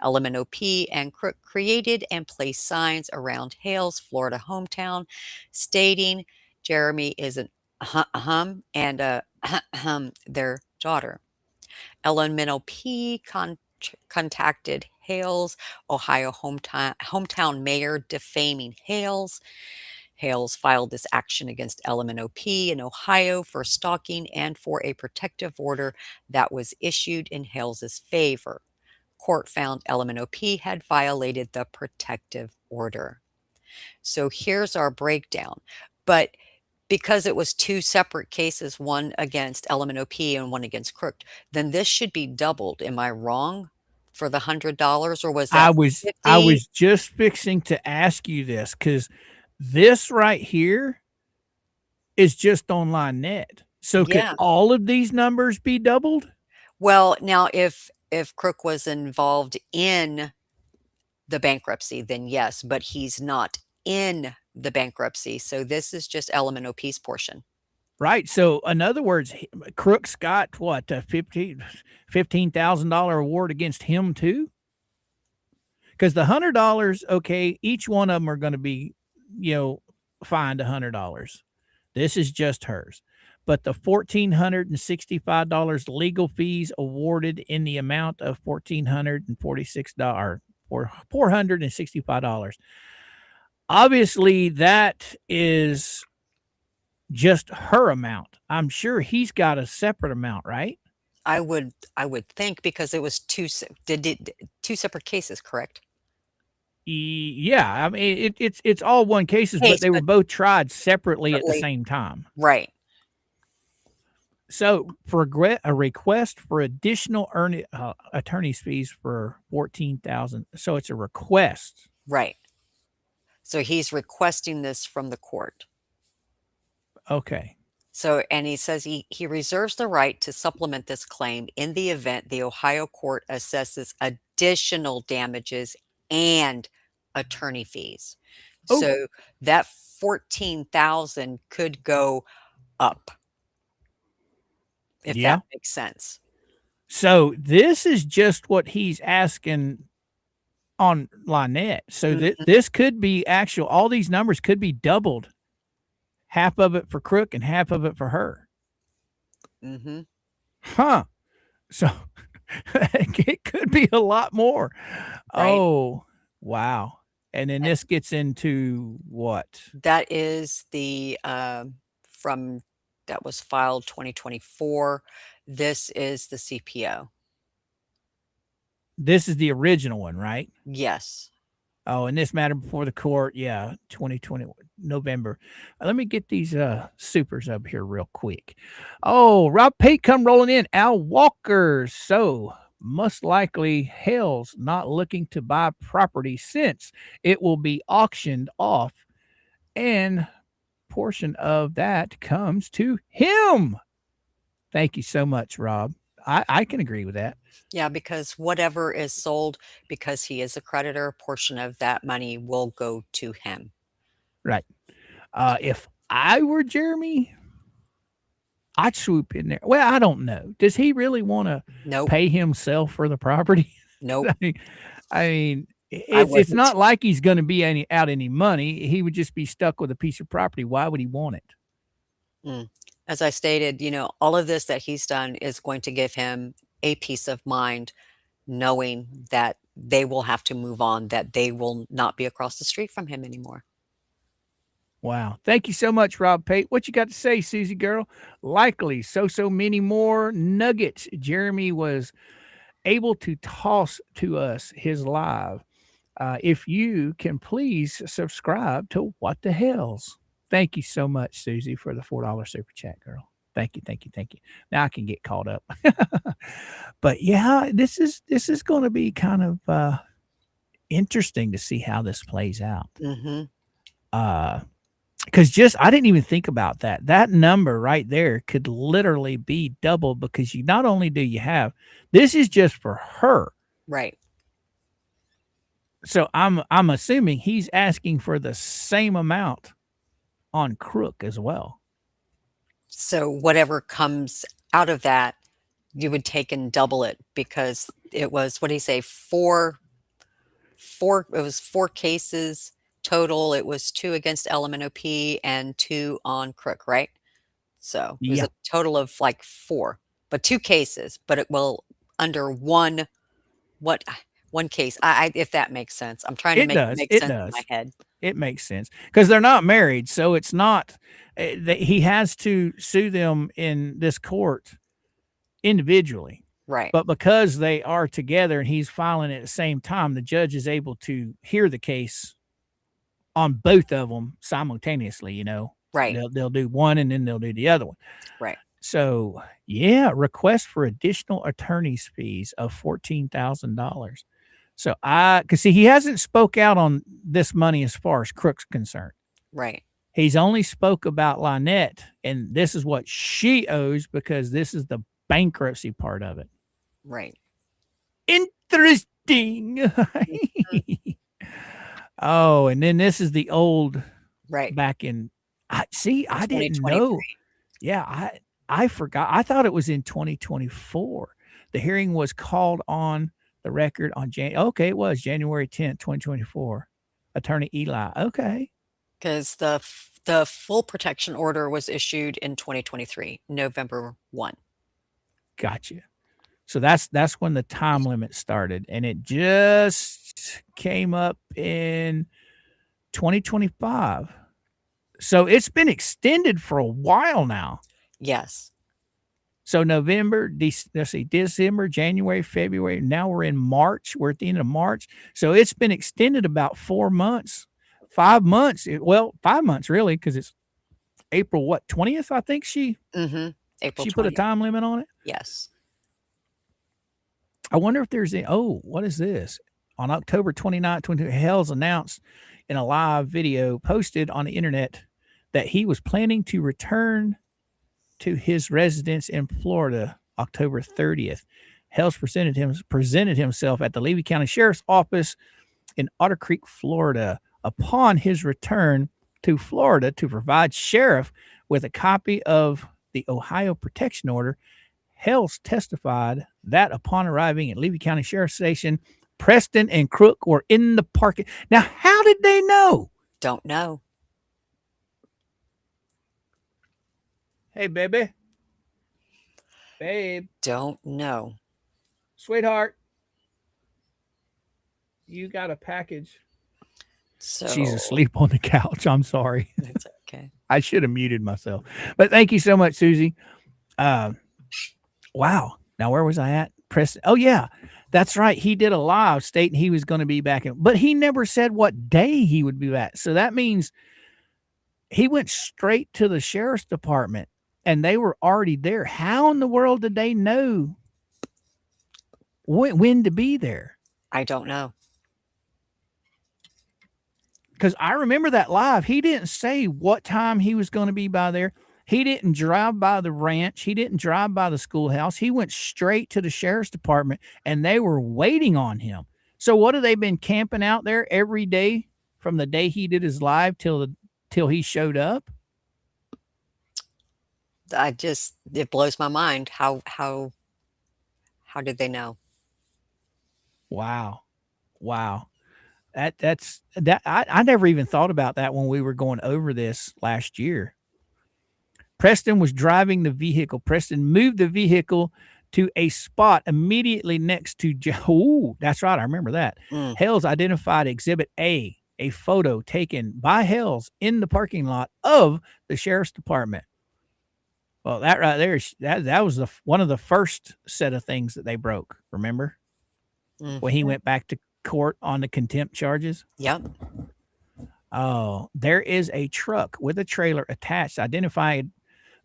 Element OP and Crook created and placed signs around Hale's Florida hometown stating Jeremy is an and their daughter. Element OP contacted Hales, Ohio hometown mayor, defaming Hales. Hales filed this action against Element OP in Ohio for stalking and for a protective order that was issued in Hales's favor. Court found Element OP had violated the protective order. So here's our breakdown. But because it was two separate cases, one against Element OP and one against Crook, then this should be doubled. Am I wrong for the $100 or was I that was 50? just fixing to ask you this because this right here is just online net. So could Yeah. all of these numbers be doubled? Well, now if Crook was involved in the bankruptcy, then yes, but he's not in the bankruptcy. So this is just Element OP's portion. Right. So in other words, Crook's got what, a $15,000 award against him too? Because the $100, okay, each one of them are going to be, fined $100. This is just hers. But the $1,465 legal fees awarded in the amount of $1,446 or $465. Obviously, that is just her amount. I'm sure he's got a separate amount, right? I would think because it was two separate cases, correct? Yeah, I mean it's all one cases, but Case, they were but both tried separately at the separately. same time. Right. So for a request for additional attorney's fees for $14,000, so it's a request. Right. So he's requesting this from the court. Okay. So, and he says he reserves the right to supplement this claim in the event the Ohio court assesses additional damages and attorney fees. Oh, So that 14,000 could go up, if that yeah. makes sense. So this is just what he's asking on Lynette. So Mhm, this could be actual. All these numbers could be doubled. Half of it for Crook and half of it for her. mhm, Huh. So it could be a lot more. right. Oh, wow. And then this gets into what? That is the, from that was filed 2024. This is the CPO. This is the original one, right? Yes. Oh, and this matter before the court. Yeah, 2020 November. Let me get these supers up here real quick. Oh, Rob Pate come rolling in. Al Walker. So most likely Hales not looking to buy property since it will be auctioned off, and portion of that comes to him. Thank you so much, Rob. I can agree with that. Yeah, because whatever is sold, because he is a creditor, a portion of that money will go to him. Right. If I were Jeremy, I'd swoop in there. Well, I don't know. Does he really want to Nope. pay himself for the property? Nope. I mean, I it's wouldn't. not like he's going to be out any money. He would just be stuck with a piece of property. Why would he want it? As I stated, all of this that he's done is going to give him a peace of mind, knowing that they will have to move on, that they will not be across the street from him anymore. Wow. Thank you so much, Rob Pate. What you got to say, Susie girl? Likely so many more nuggets Jeremy was able to toss to us his live. If you can please subscribe to What the Hales. Thank you so much, Susie, for the $4 super chat, girl. Thank you. Now I can get caught up. But yeah, this is going to be kind of interesting to see how this plays out. Mm-hmm. Because I didn't even think about that. That number right there could literally be double, because you not only do you have, this is just for her. Right. So I'm assuming he's asking for the same amount on Crook as well. So whatever comes out of that, you would take and double it, because it was, what do you say, four, it was 4 cases total. It was 2 against LMNOP and 2 on Crook, right? So it was Yeah. a total of like 4, but 2 cases, but it will under one case. I if that makes sense. I'm trying to make it make sense in my head. It makes sense because they're not married, so it's not. He has to sue them in this court individually, Right. but because they are together and he's filing at the same time, the judge is able to hear the case on both of them simultaneously. Right. They'll do one and then they'll do the other one. Right. So yeah, request for additional attorney's fees of $14,000. So because see, he hasn't spoke out on this money as far as Crook's concerned. Right. He's only spoke about Lynette, and this is what she owes because this is the bankruptcy part of it. Right. Interesting. Oh, and then this is the old Right. back in. I didn't know. Yeah, I forgot. I thought it was in 2024. The hearing was called on the record on it was January 10th, 2024. Attorney Eli. Okay. Because the full protection order was issued in 2023, November 1. Gotcha. So that's when the time limit started, and it just came up in 2025. So it's been extended for a while now. Yes. So November, December, January, February. Now we're in March. We're at the end of March. So it's been extended about 4 months, 5 months. 5 months really, because it's April 20th. I think she April. She put a 20th. time limit on it. Yes. I wonder if there's what is this? On October 29th, 2022, Hales announced in a live video posted on the internet that he was planning to return to his residence in Florida October 30th. Hales presented himself at the Levy County Sheriff's Office in Otter Creek, Florida. Upon his return to Florida to provide sheriff with a copy of the Ohio Protection Order, Hales testified that upon arriving at Levy County Sheriff's Station, Preston and Crook were in the parking. Now, how did they know? Don't know. Hey, baby. Babe. Don't know. Sweetheart. You got a package. So She's asleep on the couch. I'm sorry. It's okay. I should have muted myself. But thank you so much, Susie. Wow. Now, where was I at? Preston. Oh, yeah. That's right. He did a live stating he was going to be back, but he never said what day he would be back. So that means he went straight to the sheriff's department and they were already there. How in the world did they know when to be there? I don't know. Because I remember that live. He didn't say what time he was going to be by there. He didn't drive by the ranch. He didn't drive by the schoolhouse. He went straight to the sheriff's department, and they were waiting on him. So what have they been camping out there every day from the day he did his live till he showed up? It blows my mind. How did they know? Wow. That's I never even thought about that when we were going over this last year. Preston was driving the vehicle. Preston moved the vehicle to a spot immediately next to that's right. I remember that. Hales identified Exhibit A photo taken by Hales in the parking lot of the sheriff's department. Well, that right there, that was one of the first set of things that they broke. Remember when he went back to court on the contempt charges? Yep. Oh, there is a truck with a trailer attached, identified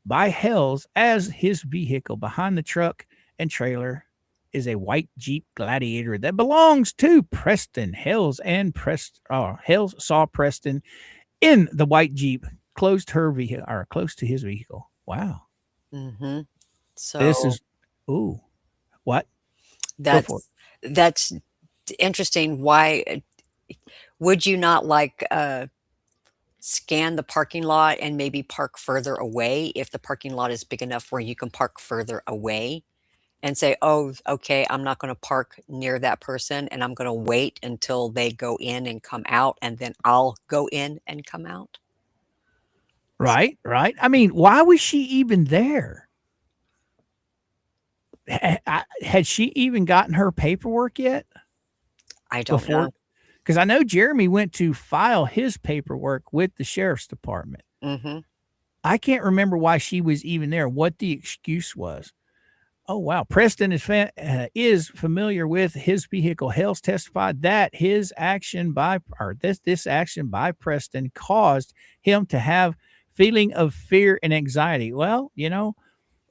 by Hales as his vehicle. Behind the truck and trailer is a white Jeep Gladiator that belongs to Preston. Hales saw Preston in the white Jeep close to his vehicle. Wow. Mm-hmm. So this is what? That's interesting. Why would you not scan the parking lot and maybe park further away if the parking lot is big enough where you can park further away and say, oh, okay, I'm not going to park near that person and I'm going to wait until they go in and come out and then I'll go in and come out? Right. I mean, why was she even there? Had she even gotten her paperwork yet? I don't know. Because I know Jeremy went to file his paperwork with the sheriff's department. Mm-hmm. I can't remember why she was even there, what the excuse was. Oh, wow. Preston is familiar with his vehicle. Hales testified that this action by Preston caused him to have feeling of fear and anxiety. Well,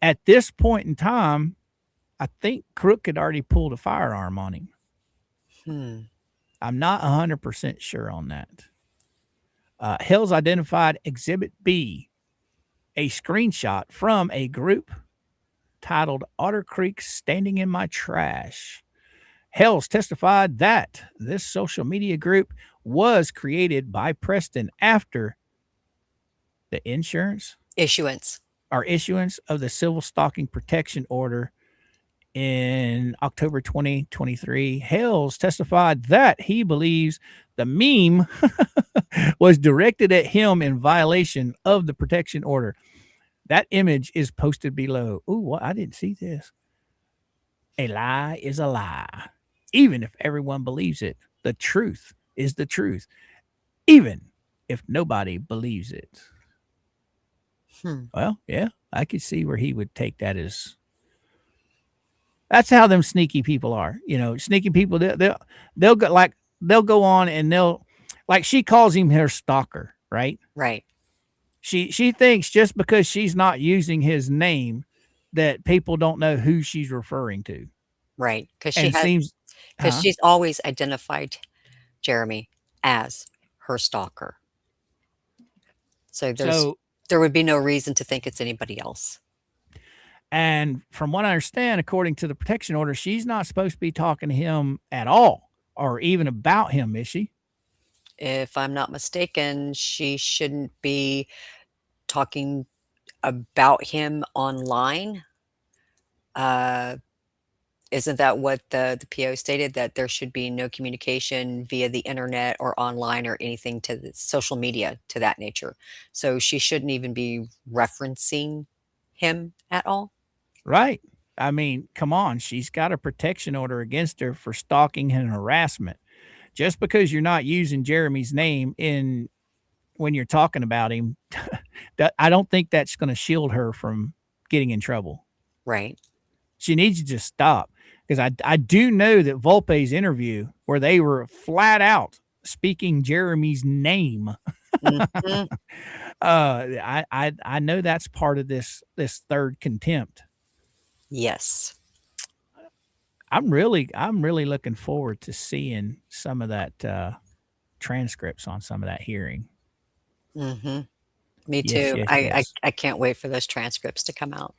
at this point in time, I think Crook had already pulled a firearm on him. I'm not 100% sure on that. Hales identified Exhibit B, a screenshot from a group titled Otter Creek Standing in My Trash. Hales testified that this social media group was created by Preston after the issuance of the civil stalking protection order in October 2023. Hales testified that he believes the meme was directed at him in violation of the protection order. That image is posted below. Ooh, I didn't see this. A lie is a lie, even if everyone believes it. The truth is the truth, even if nobody believes it. Well, yeah, I could see where he would take that as. That's how them sneaky people are. Sneaky people, they'll go on and she calls him her stalker, right? Right. She thinks just because she's not using his name that people don't know who she's referring to. Right. Because she's always identified Jeremy as her stalker. So So, there would be no reason to think it's anybody else. and from what I understand, according to the protection order, she's not supposed to be talking to him at all or even about him, is she? If I'm not mistaken, she shouldn't be talking about him online. Uh, isn't that what the PO stated, that there should be no communication via the internet or online or anything to the social media to that nature? So she shouldn't even be referencing him at all? Right. I mean, come on. She's got a protection order against her for stalking and harassment. Just because you're not using Jeremy's name in when you're talking about him, I don't think that's going to shield her from getting in trouble. Right. She needs to just stop, because I do know that Volpe's interview, where they were flat out speaking Jeremy's name, Mhm. I know that's part of this third contempt. Yes. I'm really looking forward to seeing some of that transcripts on some of that hearing. Mhm. Me Yes, too. yes, I yes. I can't wait for those transcripts to come out.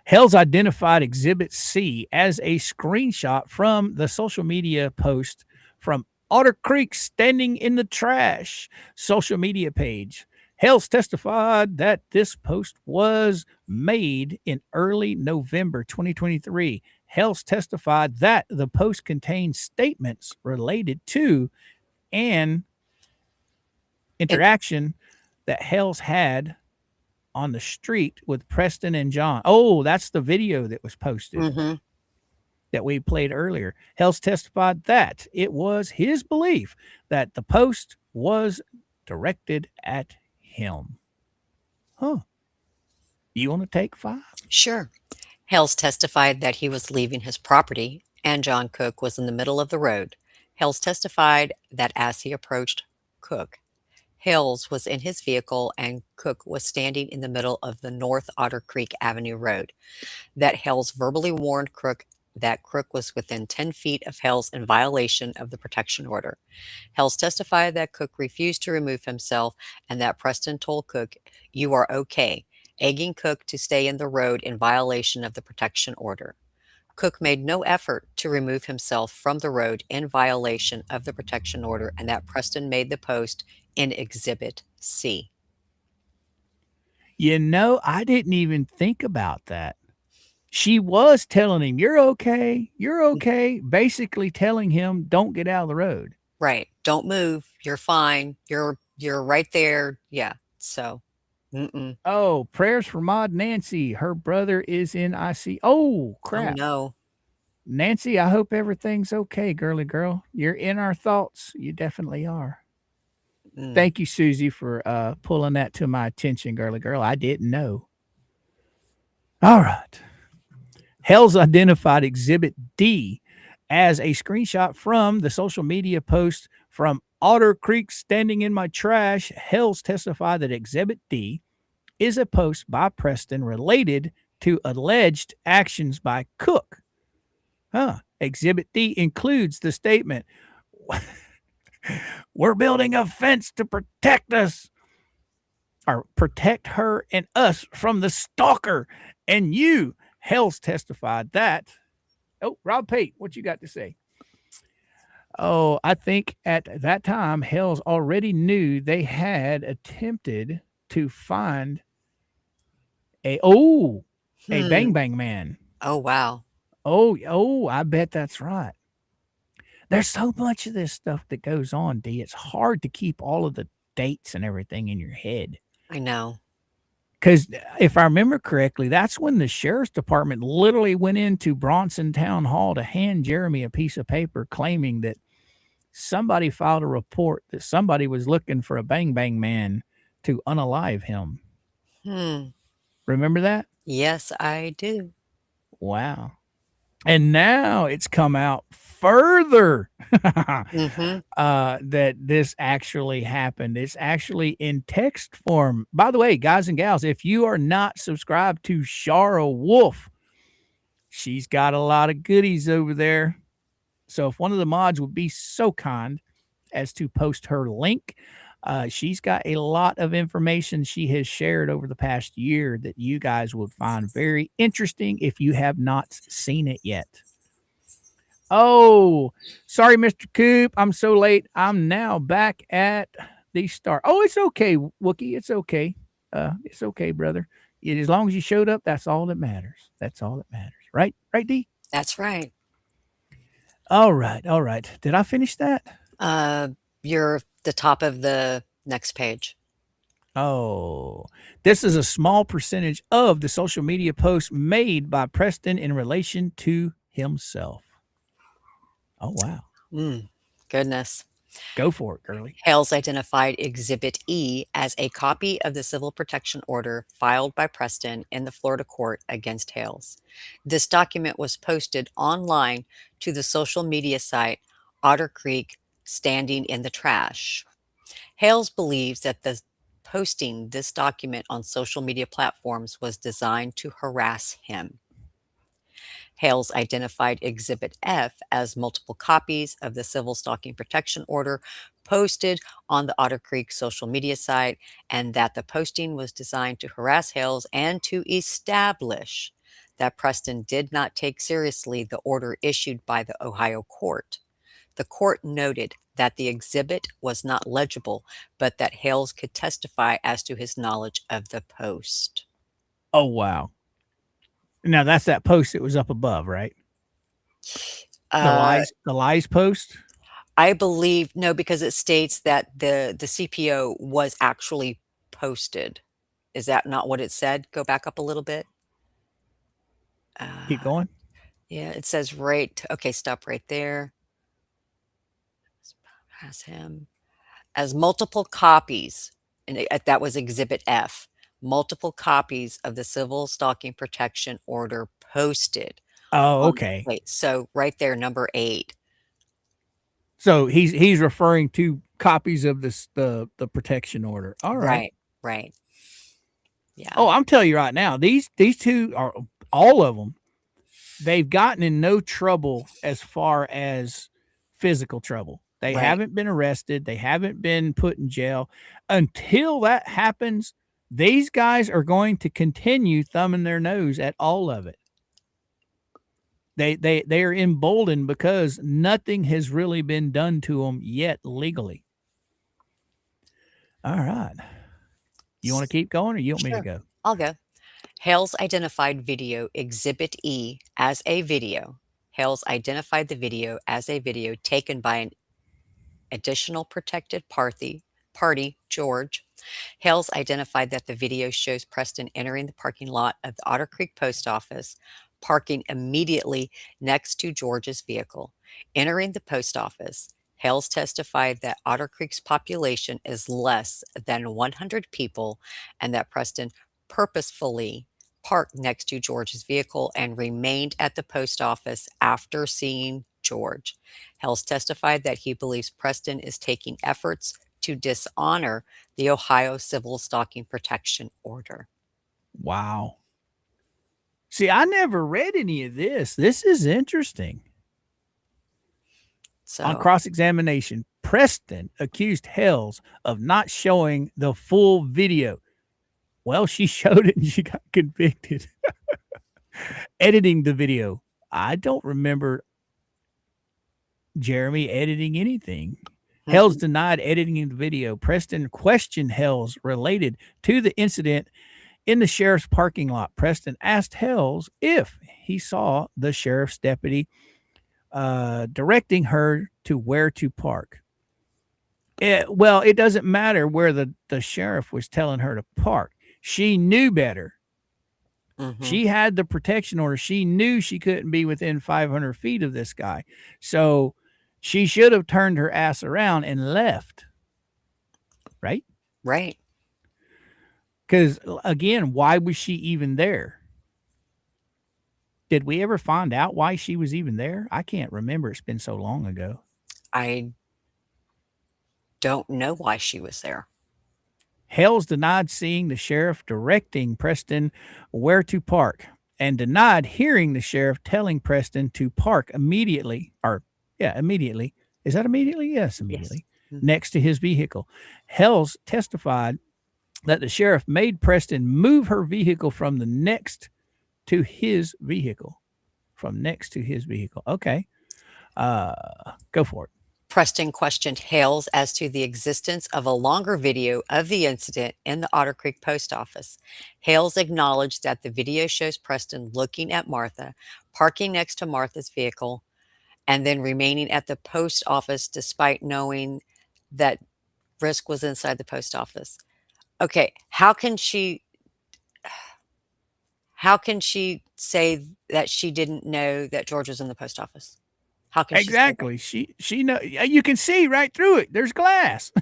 Hales identified Exhibit C as a screenshot from the social media post from Otter Creek standing in the trash social media page. Hales testified that this post was made in early November 2023. Hales testified that the post contained statements related to an It interaction that Hales had on the street with Preston and John. Oh, that's the video that was posted Mhm. that we played earlier. Hales testified that it was his belief that the post was directed at him. Huh. You want to take 5? Sure. Hales testified that he was leaving his property and John Cook was in the middle of the road. Hales testified that as he approached Cook, Hales was in his vehicle and Cook was standing in the middle of the North Otter Creek Avenue Road. That Hales verbally warned Cook that Cook was within 10 feet of Hales in violation of the protection order. Hales testified that Cook refused to remove himself and that Preston told Cook, "You are okay," egging Cook to stay in the road in violation of the protection order. Cook made no effort to remove himself from the road in violation of the protection order and that Preston made the post in Exhibit C. You know, I didn't even think about that. She was telling him, "You're okay. You're okay." Basically telling him, "Don't get out of the road." Right. Don't move. You're fine. You're right there. Yeah. So, mm-mm. Oh, prayers for Maud Nancy. Her brother is in IC. Oh, Oh crap. no. Nancy, I hope everything's okay, girly girl. You're in our thoughts. You definitely are. Mm. Thank you, Susie, for pulling that to my attention, girly girl. I didn't know. All right. Hell's identified Exhibit D as a screenshot from the social media post from Otter Creek standing in my trash. Hell's testified that Exhibit D is a post by Preston related to alleged actions by Cook. Exhibit D includes the statement, "We're building a fence to protect us, or protect her and us from the stalker." And you, Hell's testified that. Oh, Rob Pate, what you got to say? Oh, I think at that time, Hell's already knew they had attempted to find a Bang Bang Man. Oh wow. Oh, I bet that's right. There's so much of this stuff that goes on, D. It's hard to keep all of the dates and everything in your head. I know. Because if I remember correctly, that's when the sheriff's department literally went into Bronson Town Hall to hand Jeremy a piece of paper claiming that somebody filed a report that somebody was looking for a Bang Bang Man to unalive him. Remember that? Yes, I do. Wow. And now it's come out further that this actually happened. It's actually in text form. By the way, guys and gals, if you are not subscribed to Shara Wolf, she's got a lot of goodies over there. So if one of the mods would be so kind as to post her link, She's got a lot of information she has shared over the past year that you guys would find very interesting if you have not seen it yet. Oh, sorry, Mr. Coop. I'm so late. I'm now back at the start. Oh, it's okay, Wookie. It's okay. It's okay, brother. As long as you showed up, that's all that matters. That's all that matters. Right? Right, D? That's right. All right. All right. Did I finish that? You're the top of the next page. Oh, this is a small percentage of the social media posts made by Preston in relation to himself. Oh, wow. Goodness. Go for it, girly. Hales identified Exhibit E as a copy of the civil protection order filed by Preston in the Florida court against Hales. This document was posted online to the social media site Otter Creek, standing in the trash. Hales believes that the posting this document on social media platforms was designed to harass him. Hales identified Exhibit F as multiple copies of the civil stalking protection order posted on the Otter Creek social media site, and that the posting was designed to harass Hales and to establish that Preston did not take seriously the order issued by the Ohio court. The court noted that the exhibit was not legible, but that Hales could testify as to his knowledge of the post. Oh, wow. Now that's that post that was up above, right? The lies post. I believe no, because it states that the CPO was actually posted. Is that not what it said? Go back up a little bit. Keep going. Yeah, it says right. Okay, stop right there. Has him as multiple copies, and that was Exhibit F. Multiple copies of the civil stalking protection order posted. Oh, okay. Wait, so right there, number 8. So he's referring to copies of this the protection order. All right. Right. Yeah. Oh, I'm telling you right now, these two are all of them. They've gotten in no trouble as far as physical trouble. They haven't been arrested. They haven't been put in jail. Until that happens, these guys are going to continue thumbing their nose at all of it. They are emboldened because nothing has really been done to them yet legally. All right. You want to keep going or you want me to go? I'll go. Hales identified video Exhibit E as a video. Hales identified the video as a video taken by an additional protected party, George. Hales identified that the video shows Preston entering the parking lot of the Otter Creek post office, parking immediately next to George's vehicle. Entering the post office, Hales testified that Otter Creek's population is less than 100 people and that Preston purposefully parked next to George's vehicle and remained at the post office after seeing George. Hales testified that he believes Preston is taking efforts to dishonor the Ohio Civil Stalking Protection Order. Wow. See, I never read any of this. This is interesting. So, on cross-examination, Preston accused Hales of not showing the full video. Well, she showed it and she got convicted. Editing the video. I don't remember Jeremy editing anything. Hales denied editing the video. Preston questioned Hales related to the incident in the sheriff's parking lot. Preston asked Hales if he saw the sheriff's deputy directing her to where to park. Well, it doesn't matter where the sheriff was telling her to park. She knew better. She had the protection order. She knew she couldn't be within 500 feet of this guy. So she should have turned her ass around and left. Right? Right. Because, again, why was she even there? Did we ever find out why she was even there? I can't remember. It's been so long ago. I don't know why she was there. Hales denied seeing the sheriff directing Preston where to park and denied hearing the sheriff telling Preston to park immediately. Immediately. Is that immediately? Yes, immediately. next to his vehicle. Hales testified that the sheriff made Preston move her vehicle from the next to his vehicle. Okay. Go for it. Preston questioned Hales as to the existence of a longer video of the incident in the Otter Creek post office. Hales acknowledged that the video shows Preston looking at Martha, parking next to Martha's vehicle, and then remaining at the post office despite knowing that Risk was inside the post office. Okay, how can she say that she didn't know that George was in the post office? How can Exactly. She know, you can see right through it. There's glass.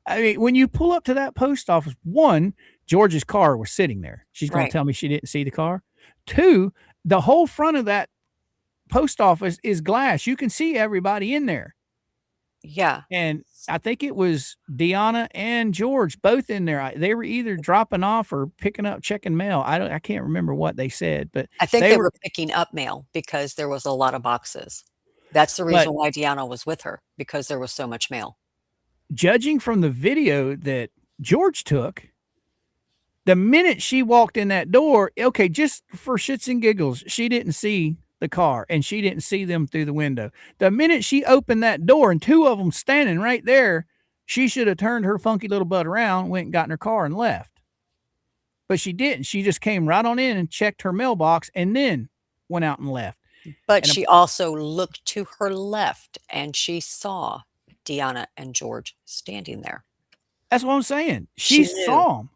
I mean, when you pull up to that post office, one, George's car was sitting there. She's going Right. to tell me she didn't see the car. Two, the whole front of that post office is glass. You can see everybody in there. Yeah. And I think it was Deanna and George both in there. They were either dropping off or picking up, checking mail. I can't remember what they said, but I think they were picking up mail because there was a lot of boxes. That's the reason why Deanna was with her, because there was so much mail. Judging from the video that George took, the minute she walked in that door, okay, just for shits and giggles, she didn't see the car and she didn't see them through the window. The minute she opened that door and two of them standing right there, she should have turned her funky little butt around, went and got in her car and left. But she didn't. She just came right on in and checked her mailbox and then went out and left. But she also looked to her left and she saw Deanna and George standing there. That's what I'm saying. She saw them.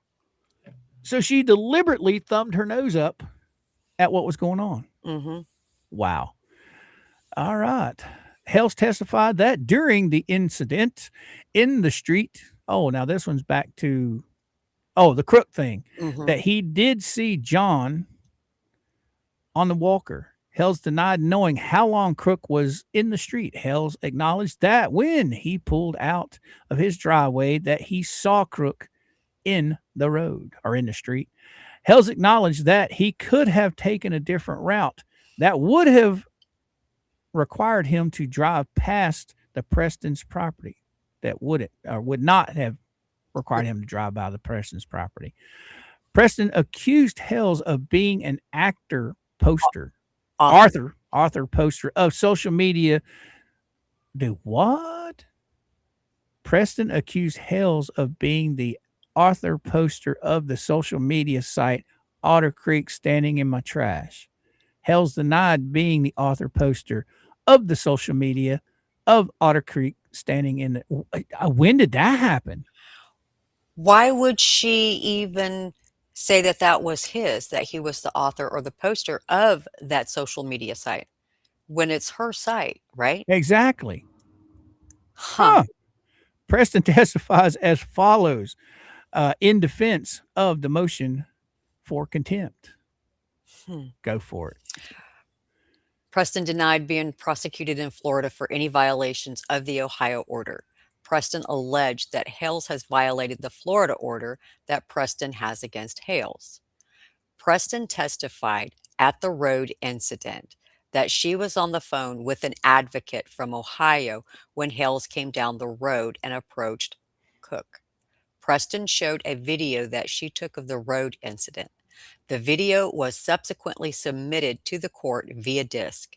So she deliberately thumbed her nose up at what was going on. Mm-hmm. Wow. All right. Hales testified that during the incident in the street. Oh, now this one's back to, the crook thing. Mm-hmm. That he did see John on the walker. Hales denied knowing how long Crook was in the street. Hales acknowledged that when he pulled out of his driveway that he saw Crook in the road or in the street. Hales acknowledged that he could have taken a different route that would have required him to drive past the Preston's property. That would not have required him to drive by the Preston's property. Preston accused Hales of being an actor poster. Author poster of social media. Do what? Preston accused Hales of being the author poster of the social media site Otter Creek standing in my trash. Hales denied being the author poster of the social media of Otter Creek standing in the. When did that happen? Why would she even say that was that he was the author or the poster of that social media site when it's her site, right? Exactly. Huh. Preston testifies as follows in defense of the motion for contempt. Go for it. Preston denied being prosecuted in Florida for any violations of the Ohio order. Preston alleged that Hales has violated the Florida order that Preston has against Hales. Preston testified at the road incident that she was on the phone with an advocate from Ohio when Hales came down the road and approached Cook. Preston showed a video that she took of the road incident. The video was subsequently submitted to the court via disc.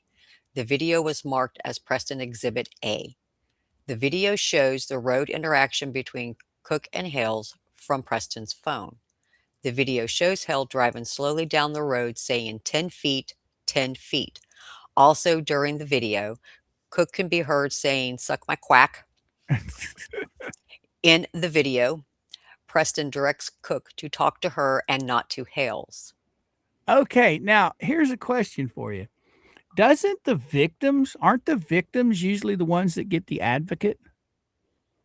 The video was marked as Preston Exhibit A. The video shows the road interaction between Cook and Hales from Preston's phone. The video shows Hale driving slowly down the road saying 10 feet, 10 feet. Also during the video, Cook can be heard saying, "Suck my quack." In the video, Preston directs Cook to talk to her and not to Hales. Okay, now here's a question for you. Aren't the victims usually the ones that get the advocate?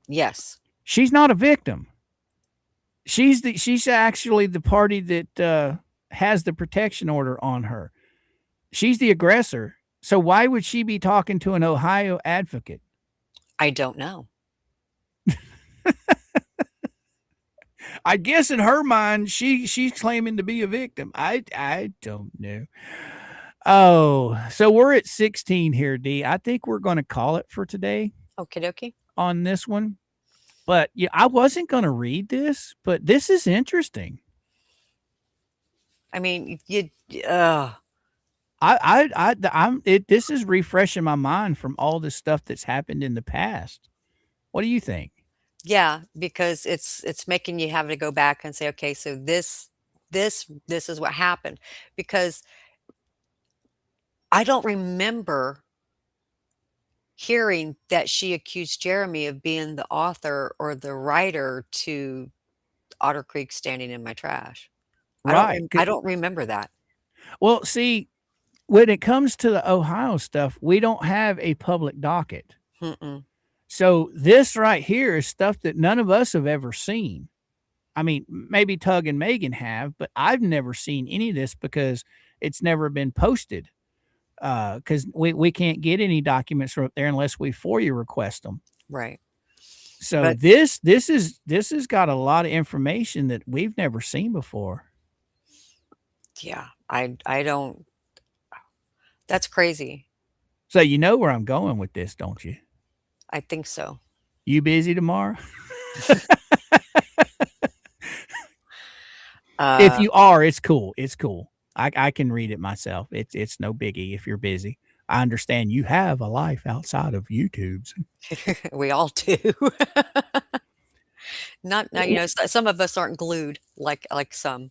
Yes. She's not a victim. She's actually the party that has the protection order on her. She's the aggressor. So why would she be talking to an Ohio advocate? I don't know. I guess in her mind, she's claiming to be a victim. I don't know. Oh, so we're at 16 here, D. I think we're going to call it for today. Okie dokie. on this one, but yeah, I wasn't going to read this, but this is interesting. I mean, you, This is refreshing my mind from all the stuff that's happened in the past. What do you think? yeah, because it's making you have to go back and say, okay, so this is what happened, because I don't remember hearing that she accused Jeremy of being the author or the writer to Otter Creek standing in my trash. Right. I don't remember that. Well, see, when it comes to the Ohio stuff, we don't have a public docket. Mm-mm. So this right here is stuff that none of us have ever seen. I mean, maybe Tug and Megan have, but I've never seen any of this because it's never been posted. Because we can't get any documents from up there unless we FOIA request them. Right. So But this has got a lot of information that we've never seen before. yeah, I don't. That's crazy. So you know where I'm going with this, don't you? I think so. You busy tomorrow? If you are, it's cool. It's cool. I can read it myself. It's no biggie if you're busy. I understand you have a life outside of YouTube's. We all do. Not now, some of us aren't glued like some.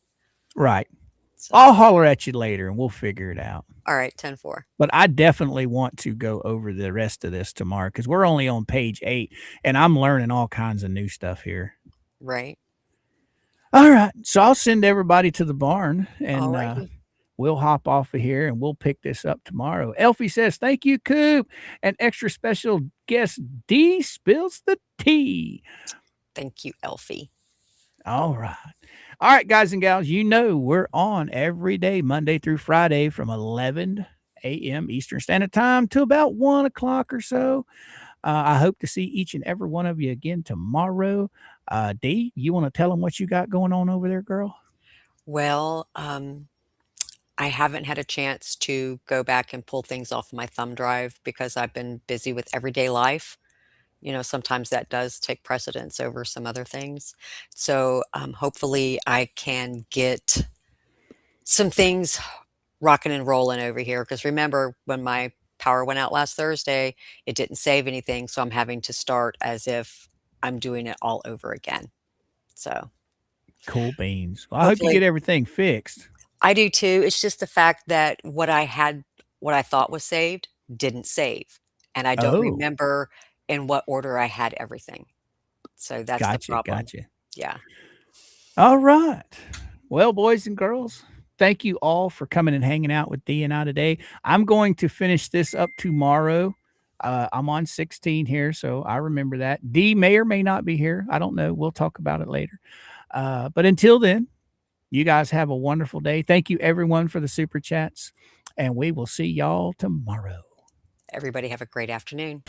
Right. So, I'll holler at you later and we'll figure it out. all right, 10-4. But I definitely want to go over the rest of this tomorrow because we're only on page 8 and I'm learning all kinds of new stuff here. Right. All right. So I'll send everybody to the barn and Alrighty. we'll hop off of here and we'll pick this up tomorrow. Elfie says, thank you, Coop. And extra special guest DSpills the T. Thank you, Elfie. All right. All right, guys and gals, we're on every day, Monday through Friday from 11 a.m. Eastern Standard Time to about 1 o'clock or so. I hope to see each and every one of you again tomorrow. Dee, you want to tell them what you got going on over there, girl? Well, I haven't had a chance to go back and pull things off my thumb drive because I've been busy with everyday life. Sometimes that does take precedence over some other things. So hopefully I can get some things rocking and rolling over here. Because remember, when my power went out last Thursday, it didn't save anything. So I'm having to start as if I'm doing it all over again. So cool beans. Well, I hope you get everything fixed. I do too. It's just the fact that what I thought was saved didn't save. And I don't remember in what order I had everything. So that's the problem. Gotcha. Yeah. All right. Well, boys and girls, thank you all for coming and hanging out with Dee and I today. I'm going to finish this up tomorrow. I'm on 16 here, so I remember that. Dee may or may not be here. I don't know. We'll talk about it later. But until then, you guys have a wonderful day. Thank you, everyone, for the super chats, and we will see y'all tomorrow. Everybody have a great afternoon.